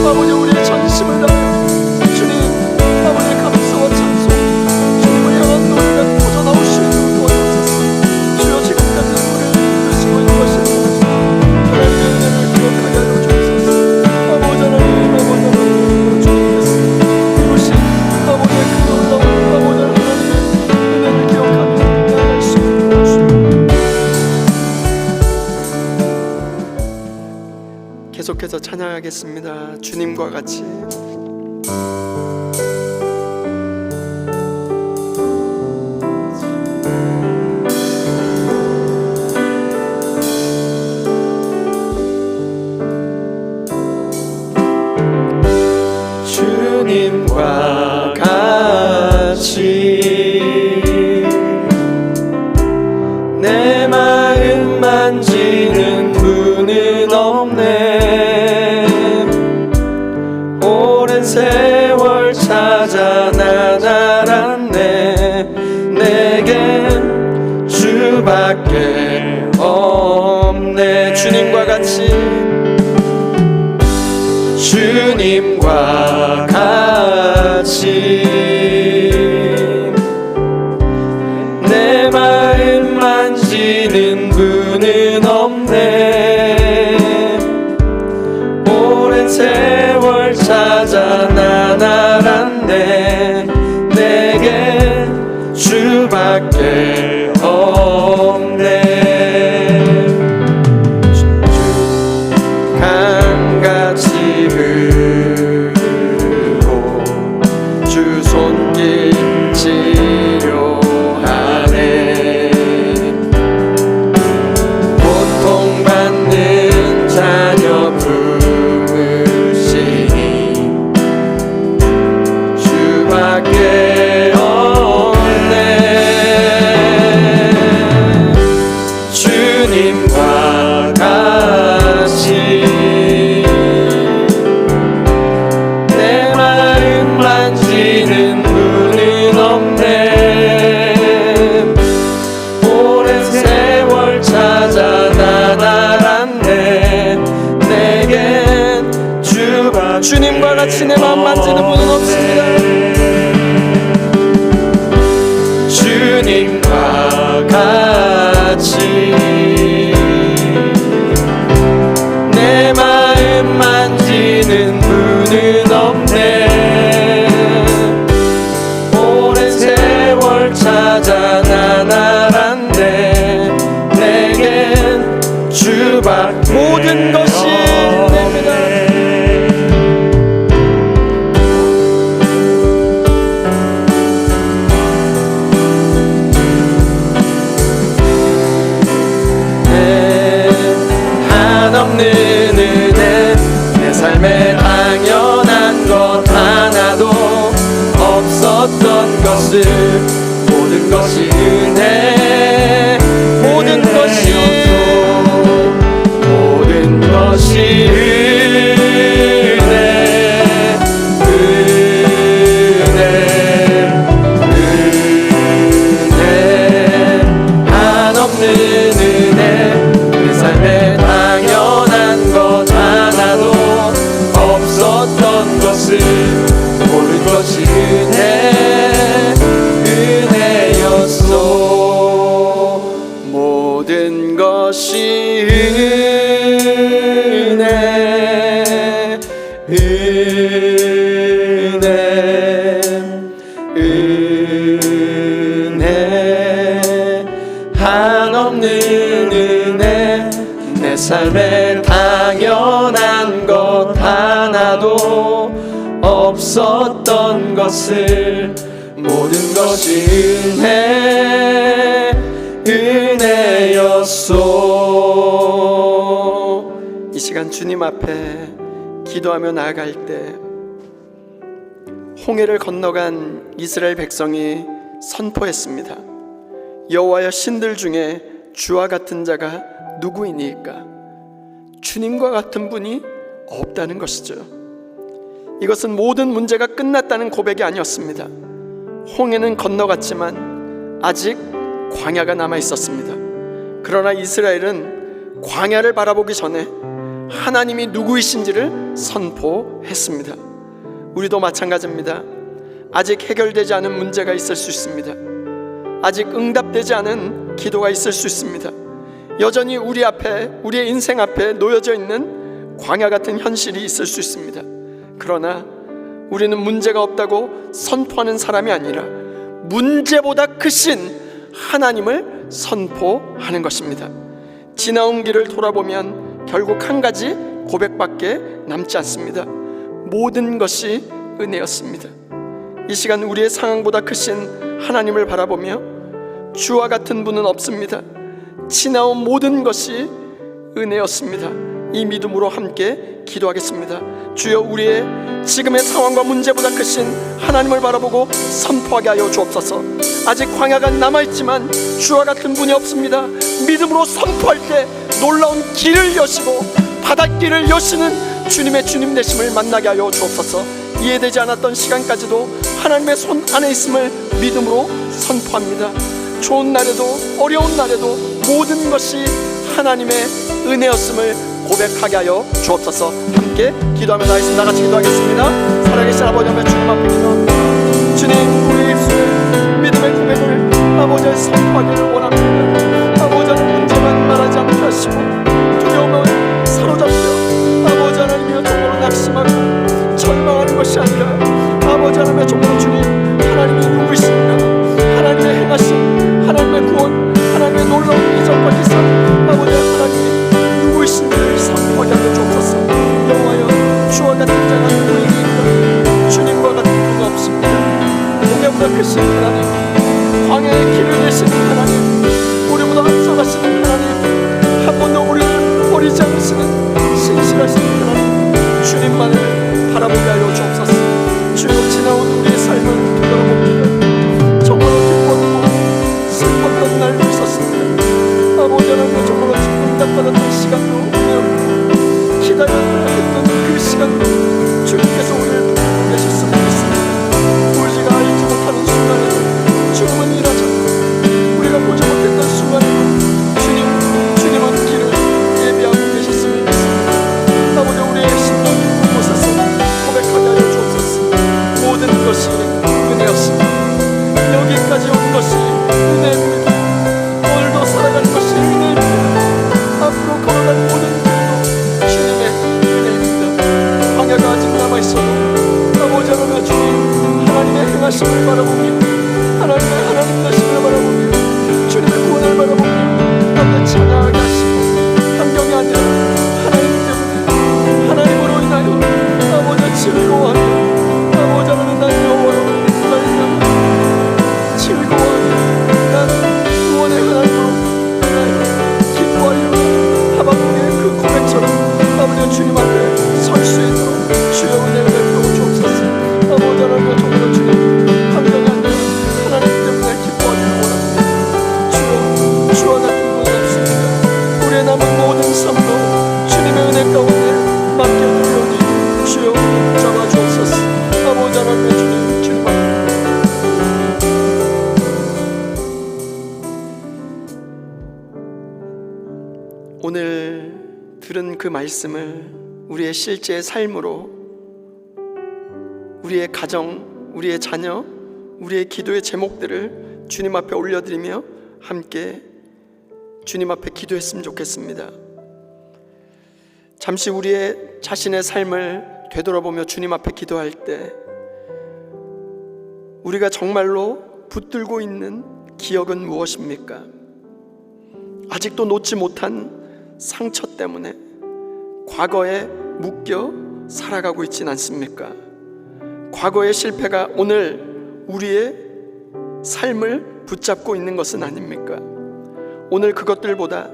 아버지 우리의 전심을 다하여 주님 아버지의 감사와 찬송 주님을 향한 노래가 터져나올 수 있도록 도와주옵소서. 주여 지금까지 우리를 드시고 있는 것이 하나님의 은혜를 기억하게 하여 주옵소서. 아버지 하나님, 아버지 하나님 주님께서 이루신 아버지의 그 놀라운 아버지 하나님의 은혜를 기억하며 나아갈 수 있도록 도와주옵소서. 계속해서 찬양하겠습니다. 주님과 같이 주님과 같이 내 마음 만지는 분은 없네. 주밖에 없네. 주님과 같이, 주님과 같이 내 마음 만지는 분은 없네. 오랜 세월 찾아 난 알았네. 내게 주밖에 없네. 강같이 흐르고 주 손길 치료하네. 고통받는 자녀 품으시니 주밖에 없네. 주님과 같이 내 마음 만지는 분은 없네. 오랜 세월 찾아 난 알았네. 내겐 주님과 같이 내 마음 만지는 분은 없습니다. 주님과 같이 내 마음 만지는 분은 없네. 오랜 세월 찾아 난 알았네. 내겐 주밖에 모든 것이 은혜입니다. 한없는 은혜, 내 삶에 당연한 것 하나도 없었던 것을 모든 것이 은혜, 모든 것이 은혜, 은혜, 한없는 은혜. 내 삶에 당연한 것 하나도 없었던 것을 모든 것이 은혜, 은혜였소. 모든 것이 은혜, 은혜, 은혜, 한없는 은혜. 내 삶에 당연한 것 하나도 없었던 것을 모든 것이 은혜, 은혜였소. 이 시간 주님 앞에 기도하며 나아갈 때 홍해를 건너간 이스라엘 백성이 선포했습니다. 여호와여, 신들 중에 주와 같은 자가 누구이니까? 주님과 같은 분이 없다는 것이죠. 이것은 모든 문제가 끝났다는 고백이 아니었습니다. 홍해는 건너갔지만 아직 광야가 남아 있었습니다. 그러나 이스라엘은 광야를 바라보기 전에 하나님이 누구이신지를 선포했습니다. 우리도 마찬가지입니다. 아직 해결되지 않은 문제가 있을 수 있습니다. 아직 응답되지 않은 기도가 있을 수 있습니다. 여전히 우리 앞에, 우리의 인생 앞에 놓여져 있는 광야 같은 현실이 있을 수 있습니다. 그러나 우리는 문제가 없다고 선포하는 사람이 아니라 문제보다 크신 하나님을 선포하는 것입니다. 지나온 길을 돌아보면 결국 한 가지 고백밖에 남지 않습니다. 모든 것이 은혜였습니다. 이 시간 우리의 상황보다 크신 하나님을 바라보며 주와 같은 분은 없습니다. 지나온 모든 것이 은혜였습니다. 이 믿음으로 함께 기도하겠습니다. 주여, 우리의 지금의 상황과 문제보다 크신 하나님을 바라보고 선포하게 하여 주옵소서. 아직 광야가 남아있지만 주와 같은 분이 없습니다. 믿음으로 선포할 때 놀라운 길을 여시고 바닷길을 여시는 주님의 주님 되심을 만나게 하여 주옵소서. 이해되지 않았던 시간까지도 하나님의 손 안에 있음을 믿음으로 선포합니다. 좋은 날에도 어려운 날에도 모든 것이 하나님의 은혜였음을 고백하게 하여 주옵소서. 함께 기도하며 나있습니다. 같이 기도하겠습니다. 살아계신 아버지 하며 주님 앞에 기도합니다. 주님, 우리 입술에 믿음의 고백을 아버지의 선포하기를 원합니다. 아버지 하나님 문제만 말하지 않게 하시고 두려움에 사로잡혀 아버지 하나님이여 정말로 낙심하고 절망하는 것이 아니라 아버지 하나님의 정말로 주님 하나님이 누구이신가, 하나님의 행하심, 하나님의 구원, 하나님의 놀라운 이적과 기사, 아버지 하나님이 누구이신지를 선포하게 하여 주옵소서. 여호와여, 주와 같은 자가 누구이니까 주님과 같은 분이 없습니다. 우리보다 크신 하나님, 광야의 길을 내시는 하나님, 우리보다 앞서가시는 하나님, 한 번도 우리를 버리지 않으시는 신실하신 하나님, 주님만을 바라보게 하여 주옵소서. 주여, 지나온 우리의 삶을 되돌아봅니다. 정말로 기뻤고 슬펐던 날도 있었습니다. 아버지 하나님, 정말로 응답받았던 시간도 우리였고 기다려야 했던 그 시간도 주님께서 우리를 붙들고 계셨음을 믿습니다. 우리가 알지 못하는 순간에도 주님은 일하셨고 우리가 보지 못했던 순간에도 주님은 길을 예비하고 계셨음을 믿습니다. 아버지, 우리의 심령 깊은 곳에서 고백하게 하여 주옵소서. 모든 것이 은혜였습니다. 여기까지 온 것이 은혜입니다. 오늘도 살아가는 것이 은혜입니다. 앞으로 걸어갈 모든 길도 주님의 은혜입니다. 광야가 아직 남아있어도 아버지 하나님, 주님 하나님의 행하심을 바라보며 하나님의 하나님 되심을 바라보며 주님의 구원을 바라보며 아버지 찬양하게 하시고 환경이 아니라 하나님 때문에 하나님으로 인하여 아버지 즐거워하며 아버지 하나님 난 여호와로 말미암아 즐거워하며 나는 구원의 하나님으로 인하여 기뻐하여 하박국의 그 고백처럼 아버지 주님 앞에 설 수 있도록 주여 은혜를 베풀어 주옵소서. 아버지 하나님, 정말 주님 환경이 아니라 하나님 때문에 기뻐하기를 원합니다. 주여, 주와 같은 분이 없습니다. 우리의 남은 모든 삶도 주님의 은혜 가운데 맡겨드리오니 주여 잡아 주옵소서. 아버지 하나님, 주님 앞에 오늘 들은 그 말씀을 우리의 실제 삶으로 우리의 가정, 우리의 자녀, 우리의 기도의 제목들을 주님 앞에 올려드리며 함께 주님 앞에 기도했으면 좋겠습니다. 잠시 우리의 자신의 삶을 되돌아보며 주님 앞에 기도할 때 우리가 정말로 붙들고 있는 기억은 무엇입니까? 아직도 놓지 못한 상처 때문에 과거에 묶여 살아가고 있진 않습니까? 과거의 실패가 오늘 우리의 삶을 붙잡고 있는 것은 아닙니까? 오늘 그것들보다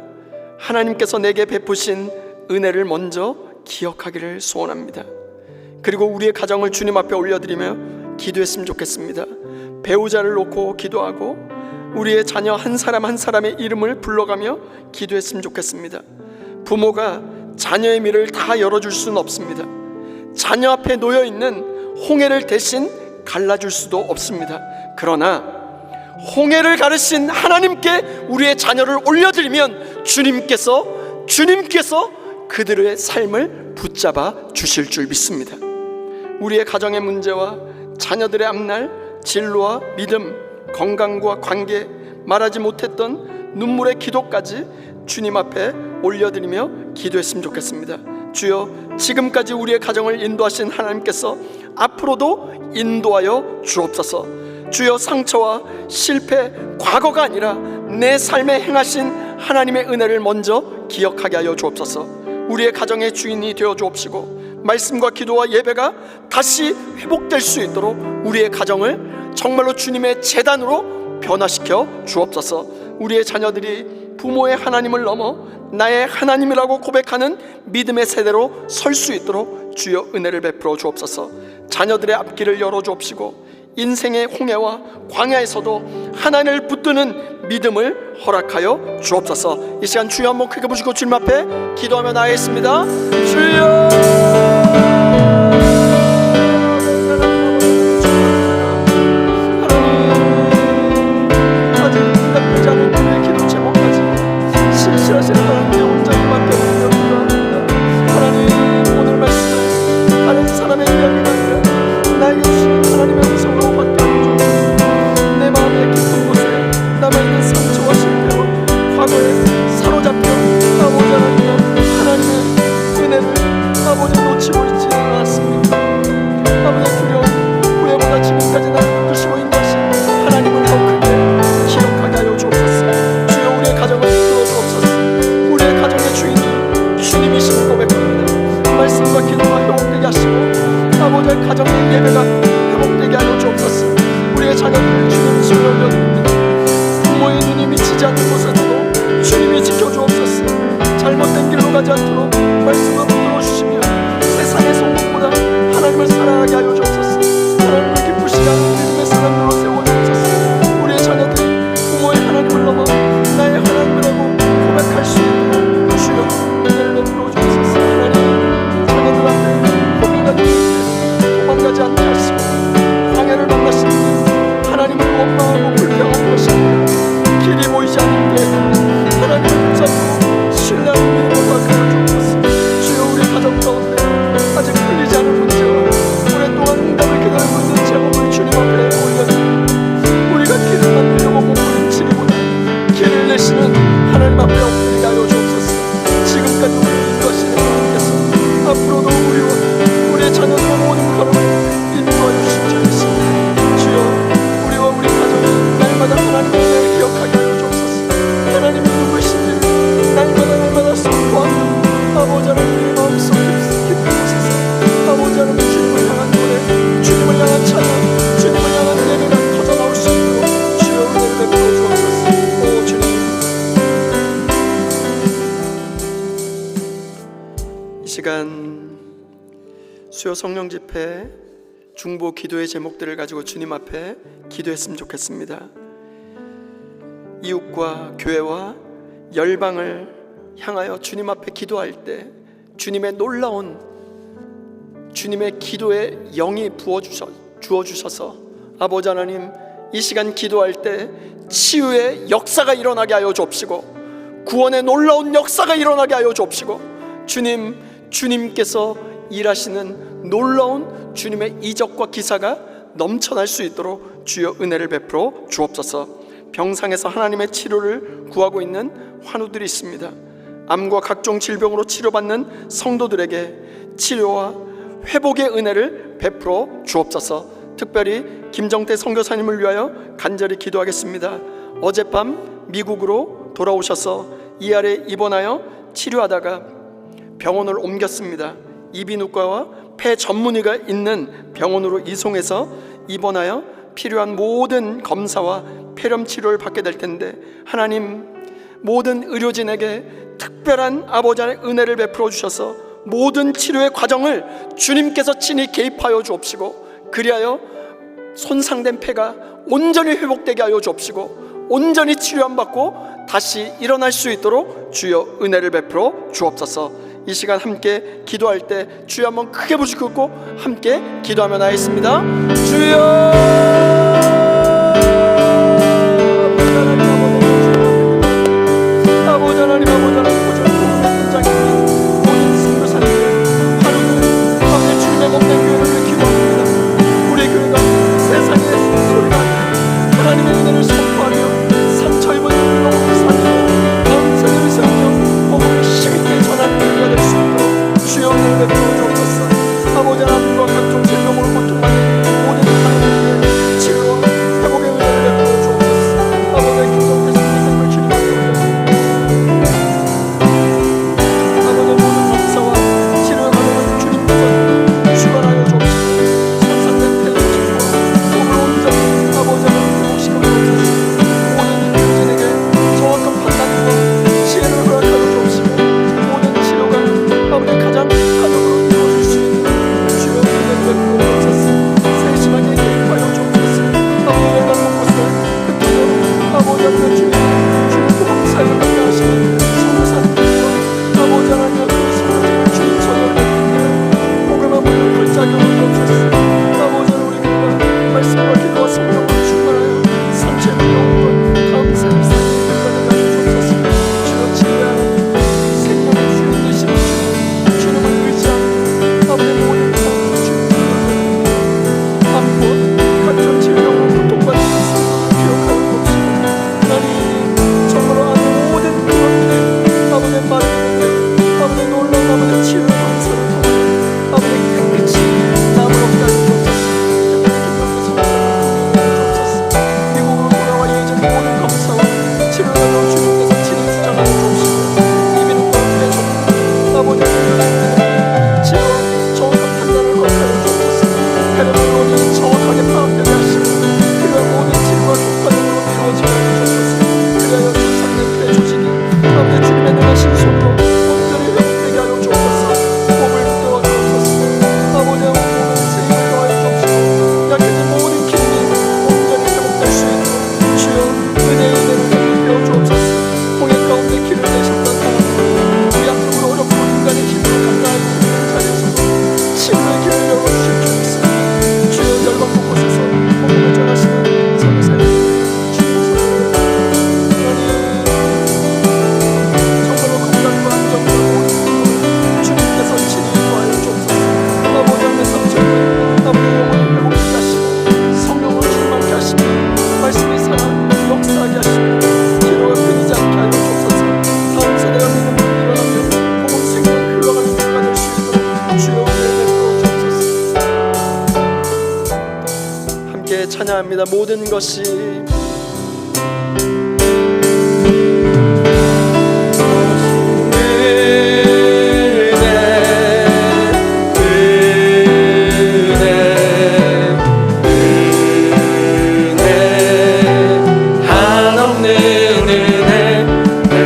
하나님께서 내게 베푸신 은혜를 먼저 기억하기를 소원합니다. 그리고 우리의 가정을 주님 앞에 올려드리며 기도했으면 좋겠습니다. 배우자를 놓고 기도하고 우리의 자녀 한 사람 한 사람의 이름을 불러가며 기도했으면 좋겠습니다. 부모가 자녀의 미를 다 열어줄 수는 없습니다. 자녀 앞에 놓여있는 홍해를 대신 갈라줄 수도 없습니다. 그러나 홍해를 가르신 하나님께 우리의 자녀를 올려드리면 주님께서 그들의 삶을 붙잡아 주실 줄 믿습니다. 우리의 가정의 문제와 자녀들의 앞날, 진로와 믿음, 건강과 관계, 말하지 못했던 눈물의 기도까지 주님 앞에 올려드리며 기도했으면 좋겠습니다. 주여, 지금까지 우리의 가정을 인도하신 하나님께서 앞으로도 인도하여 주옵소서. 주여, 상처와 실패, 과거가 아니라 내 삶에 행하신 하나님의 은혜를 먼저 기억하게 하여 주옵소서. 우리의 가정의 주인이 되어 주옵시고 말씀과 기도와 예배가 다시 회복될 수 있도록 우리의 가정을 정말로 주님의 재단으로 변화시켜 주옵소서. 우리의 자녀들이 부모의 하나님을 넘어 나의 하나님이라고 고백하는 믿음의 세대로 설 수 있도록 주여 은혜를 베풀어 주옵소서. 자녀들의 앞길을 열어 주옵시고 인생의 홍해와 광야에서도 하나님을 붙드는 믿음을 허락하여 주옵소서. 이 시간 주여 한번 크게 부시고 주님 앞에 기도하며 나아가겠습니다. 주여, 하나님 아직 남아있는 상처와 실패와 과거에 사로잡혀 아버지 하나님, 하나님의 은혜를 아버지 놓치고 있지 않았습니까? 아버지 두려움 후회보다 지금까지 나를 이끄시고 있는 것이 하나님을 더 크게 기억하게 하여 주옵소서. 주여 우리의 가정을 이끌어 주옵소서. 우리의 가정의 주인이 주님이심을 고백합니다. 말씀과 기도가 회복되게 하시고 아버지의 가정의 예배가 회복되게 하여 주옵소서. 우리의 자녀들을 주님 손에 올려드립니다. 부모의 눈이 미치지 않는 곳에서도 주님이 지켜주옵소서. 잘못된 길로 가지 않도록 말씀을 붙들어 주시며 세상의 소문보다 하나님을 사랑하게 하여 주옵소서. 하나님을 기쁘시게 하는 믿음의 사람들로 세워주옵소서. 우리의 자녀들이 부모의 하나님을 넘어 나의 하나님이라고 고백할 수 있도록 주여 은혜를 베풀어 주옵소서. 하나님, 자녀들 앞에 고민과 도망가지 않게 하시고 방해를 만나시는 데 하나님을 원망하고 불평하는 것입니다. 길이 보이지 않는 데 하나님을 붙잡고 신뢰하는 믿음으로 나가여 주옵소서. 주여 우리 가정 가운데 아직 풀리지 않은 문제와 오랫동안 응답을 기다리고 있는 제목을 주님 앞에 올려드립니다. 우리가 길을 만들려고 몸부림치기보다 길을 내시는 하나님 앞에 엎드리게 하여 주옵소서. 지금까지 우리를 인도하시는 하나님께서 앞으로도 우리와 우리의 자녀들의 모든 걸음을 인도하여 주실 줄 믿습니다. 주여 우리와 우리 가정이 날마다 하나님의 은혜를 기억하게 하여 주옵소서. 하나님이 누구신지 날마다 선포하며 아버지 하나님의 마음속 깊은 곳에서 아버지 하나님 주님을 향한 노래, 주님을 향한 찬양, 주님을 향한 예배가 터져 나올 수 있도록 주여 은혜를 베풀어 주옵소서. 오 주님, 이 시간 수요 성령 집회 중보 기도의 제목들을 가지고 주님 앞에 기도했으면 좋겠습니다. 이웃과 교회와 열방을 향하여 주님 앞에 기도할 때 주님의 놀라운 주님의 기도의 영이 주어주셔서 아버지 하나님, 이 시간 기도할 때 치유의 역사가 일어나게 하여 주옵시고 구원의 놀라운 역사가 일어나게 하여 주옵시고 주님께서 일하시는 놀라운 주님의 이적과 기사가 넘쳐날 수 있도록 주여 은혜를 베풀어 주옵소서. 병상에서 하나님의 치료를 구하고 있는 환우들이 있습니다. 암과 각종 질병으로 치료받는 성도들에게 치료와 회복의 은혜를 베풀어 주옵소서. 특별히 김정태 선교사님을 위하여 간절히 기도하겠습니다. 어젯밤 미국으로 돌아오셔서 ER에 입원하여 치료하다가 병원을 옮겼습니다. 이비인후과와 폐 전문의가 있는 병원으로 이송해서 입원하여 필요한 모든 검사와 폐렴 치료를 받게 될 텐데, 하나님 모든 의료진에게 특별한 아버지의 은혜를 베풀어 주셔서 모든 치료의 과정을 주님께서 친히 개입하여 주옵시고, 그리하여 손상된 폐가 온전히 회복되게 하여 주옵시고 온전히 치료 안 받고 다시 일어날 수 있도록 주여 은혜를 베풀어 주옵소서. 이 시간 함께 기도할 때 주여 한번 크게 부르시고 함께 기도하며 나있습니다. 주여 아버지 하나님, 현장에 모든 선교사님들, 하루는 밤에 주님의 몸된 교회를 기도합니다. 우리 교회가 세상에 소리가 하나님의 은혜를 선포하며 상처 입은 영혼을 살리고 마음속에 세우며 복음을 힘있게 전하는 교회가 될 수 있도록 주여 은혜를 베풀어 주옵소서. 아버지 하나님과 각종 질병으로 고통받는 모든 하나님께 필요하여 주님께서 친히 주장하여 주옵시고 이민과 배정 아버지 지어 정확한 판단을 거듭하여 주옵소서. 해를 원이 정확하게 파악되게 하시고 필요한 모든 질과 효과적으로 이루어지게 하옵소서. 그리하여 손상된 폐 조직이 아버지 주님의 능하신 손으로 온전히 회복되게 하여 주옵소서. 몸을 붙들어 주옵소서. 아버지의 모든 세임을 더하여 주옵시고 약해진 모든 기능이 온전히 회복될 수 있도록 주여 은혜의 은혜를 베풀어 주옵소서. 홍해 가운데 길을 내셨던 하나님 우리 앞으로 어렵고 인간의 힘으로 감당하고 있는 자리에서도 치유의 길을 열어주실 줄 믿습니다. 주여 열방 곳곳에서 복음을 전하시는 선교사님 주님께서 정말로 건강과 안정과 모든 것으로 주님께서 친히 도와여 주옵소서. 아버지 하나님 삼천년 아버지 영혼을 회복하게 하시고 성령으로 충만케 하시며 말씀이 살아 역사하게 하시고 기도가 끊이지 않게 하여 주옵소서. 다음 세대가 믿음으로 일어나며 복음 생명 흘러가는 교회가 될 수 있도록 주여 은혜 베풀어 주옵소서. 함께 찬양합니다. 모든 것이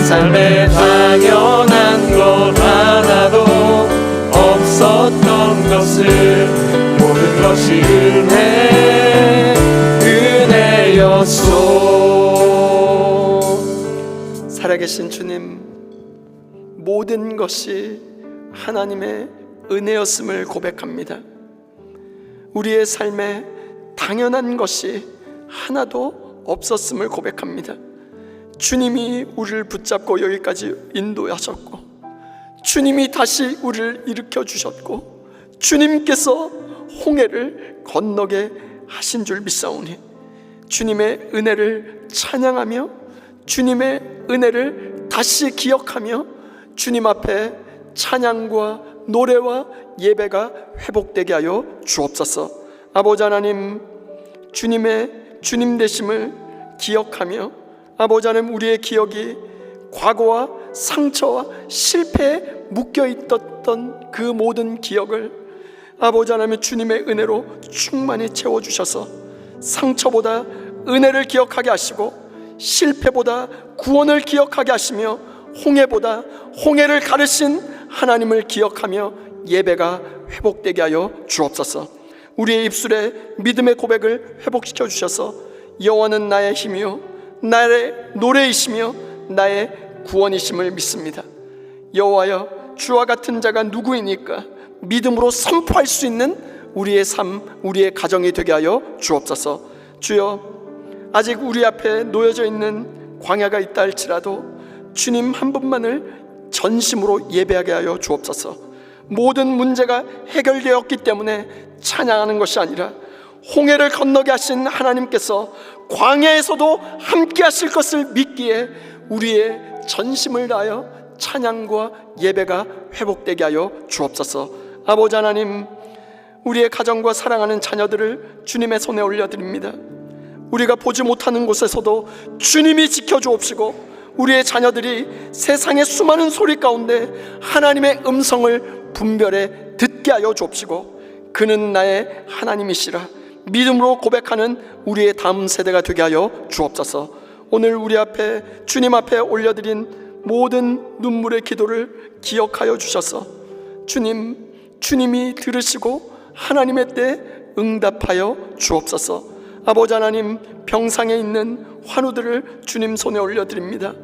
삶에 당연한 것 하나도 없었던 것을 모든 것이 은혜였소. 살아계신 주님, 모든 것이 하나님의 은혜였음을 고백합니다. 우리의 삶에 당연한 것이 하나도 없었음을 고백합니다. 주님이 우리를 붙잡고 여기까지 인도하셨고 주님이 다시 우리를 일으켜 주셨고 주님께서 홍해를 건너게 하신 줄 믿사오니 주님의 은혜를 찬양하며 주님의 은혜를 다시 기억하며 주님 앞에 찬양과 노래와 예배가 회복되게 하여 주옵소서. 아버지 하나님, 주님의 주님 되심을 기억하며 아버지 하나님, 우리의 기억이 과거와 상처와 실패에 묶여있던 그 모든 기억을 아버지 하나님 주님의 은혜로 충만히 채워주셔서 상처보다 은혜를 기억하게 하시고 실패보다 구원을 기억하게 하시며 홍해보다 홍해를 가르신 하나님을 기억하며 예배가 회복되게 하여 주옵소서. 우리의 입술에 믿음의 고백을 회복시켜 주셔서 여호와는 나의 힘이요 나의 노래이시며 나의 구원이심을 믿습니다. 여호와여, 주와 같은 자가 누구이니까 믿음으로 선포할 수 있는 우리의 삶, 우리의 가정이 되게 하여 주옵소서. 주여, 아직 우리 앞에 놓여져 있는 광야가 있다 할지라도 주님 한 분만을 전심으로 예배하게 하여 주옵소서. 모든 문제가 해결되었기 때문에 찬양하는 것이 아니라 홍해를 건너게 하신 하나님께서 광야에서도 함께 하실 것을 믿기에 우리의 전심을 다하여 찬양과 예배가 회복되게 하여 주옵소서. 아버지 하나님, 우리의 가정과 사랑하는 자녀들을 주님의 손에 올려드립니다. 우리가 보지 못하는 곳에서도 주님이 지켜주옵시고 우리의 자녀들이 세상의 수많은 소리 가운데 하나님의 음성을 분별해 듣게 하여 주옵시고 그는 나의 하나님이시라 믿음으로 고백하는 우리의 다음 세대가 되게 하여 주옵소서. 오늘 우리 앞에 주님 앞에 올려드린 모든 눈물의 기도를 기억하여 주셔서 주님이 들으시고 하나님의 때 응답하여 주옵소서. 아버지 하나님, 병상에 있는 환우들을 주님 손에 올려드립니다.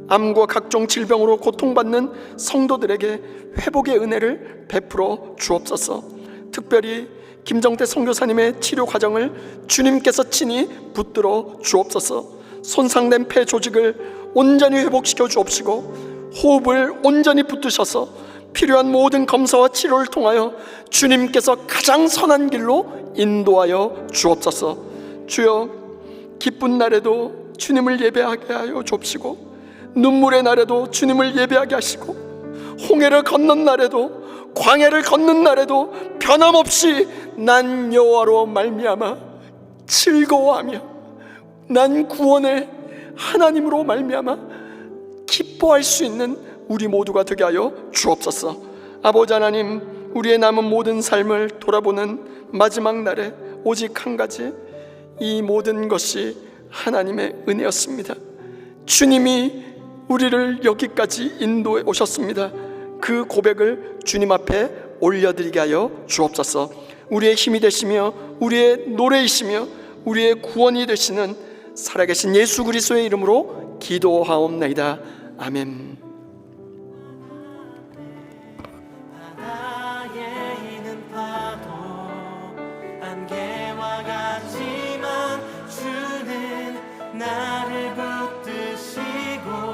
암과 각종 질병으로 고통받는 성도들에게 회복의 은혜를 베풀어 주옵소서. 특별히 김정태 선교사님의 치료 과정을 주님께서 친히 붙들어 주옵소서. 손상된 폐 조직을 온전히 회복시켜 주옵시고 호흡을 온전히 붙드셔서 필요한 모든 검사와 치료를 통하여 주님께서 가장 선한 길로 인도하여 주옵소서. 주여, 기쁜 날에도 주님을 예배하게 하여 주옵시고 눈물의 날에도 주님을 예배하게 하시고 홍해를 건넌 날에도 광야를 걷는 날에도 변함없이 난 여호와로 말미암아 즐거워하며 난 구원의 하나님으로 말미암아 기뻐할 수 있는 우리 모두가 되게 하여 주옵소서. 아버지 하나님, 우리의 남은 모든 삶을 돌아보는 마지막 날에 오직 한 가지, 이 모든 것이 하나님의 은혜였습니다. 주님이 우리를 여기까지 인도해 오셨습니다. 그 고백을 주님 앞에 올려드리게 하여 주옵소서. 우리의 힘이 되시며 우리의 노래이시며 우리의 구원이 되시는 살아계신 예수 그리스도의 이름으로 기도하옵나이다. 아멘.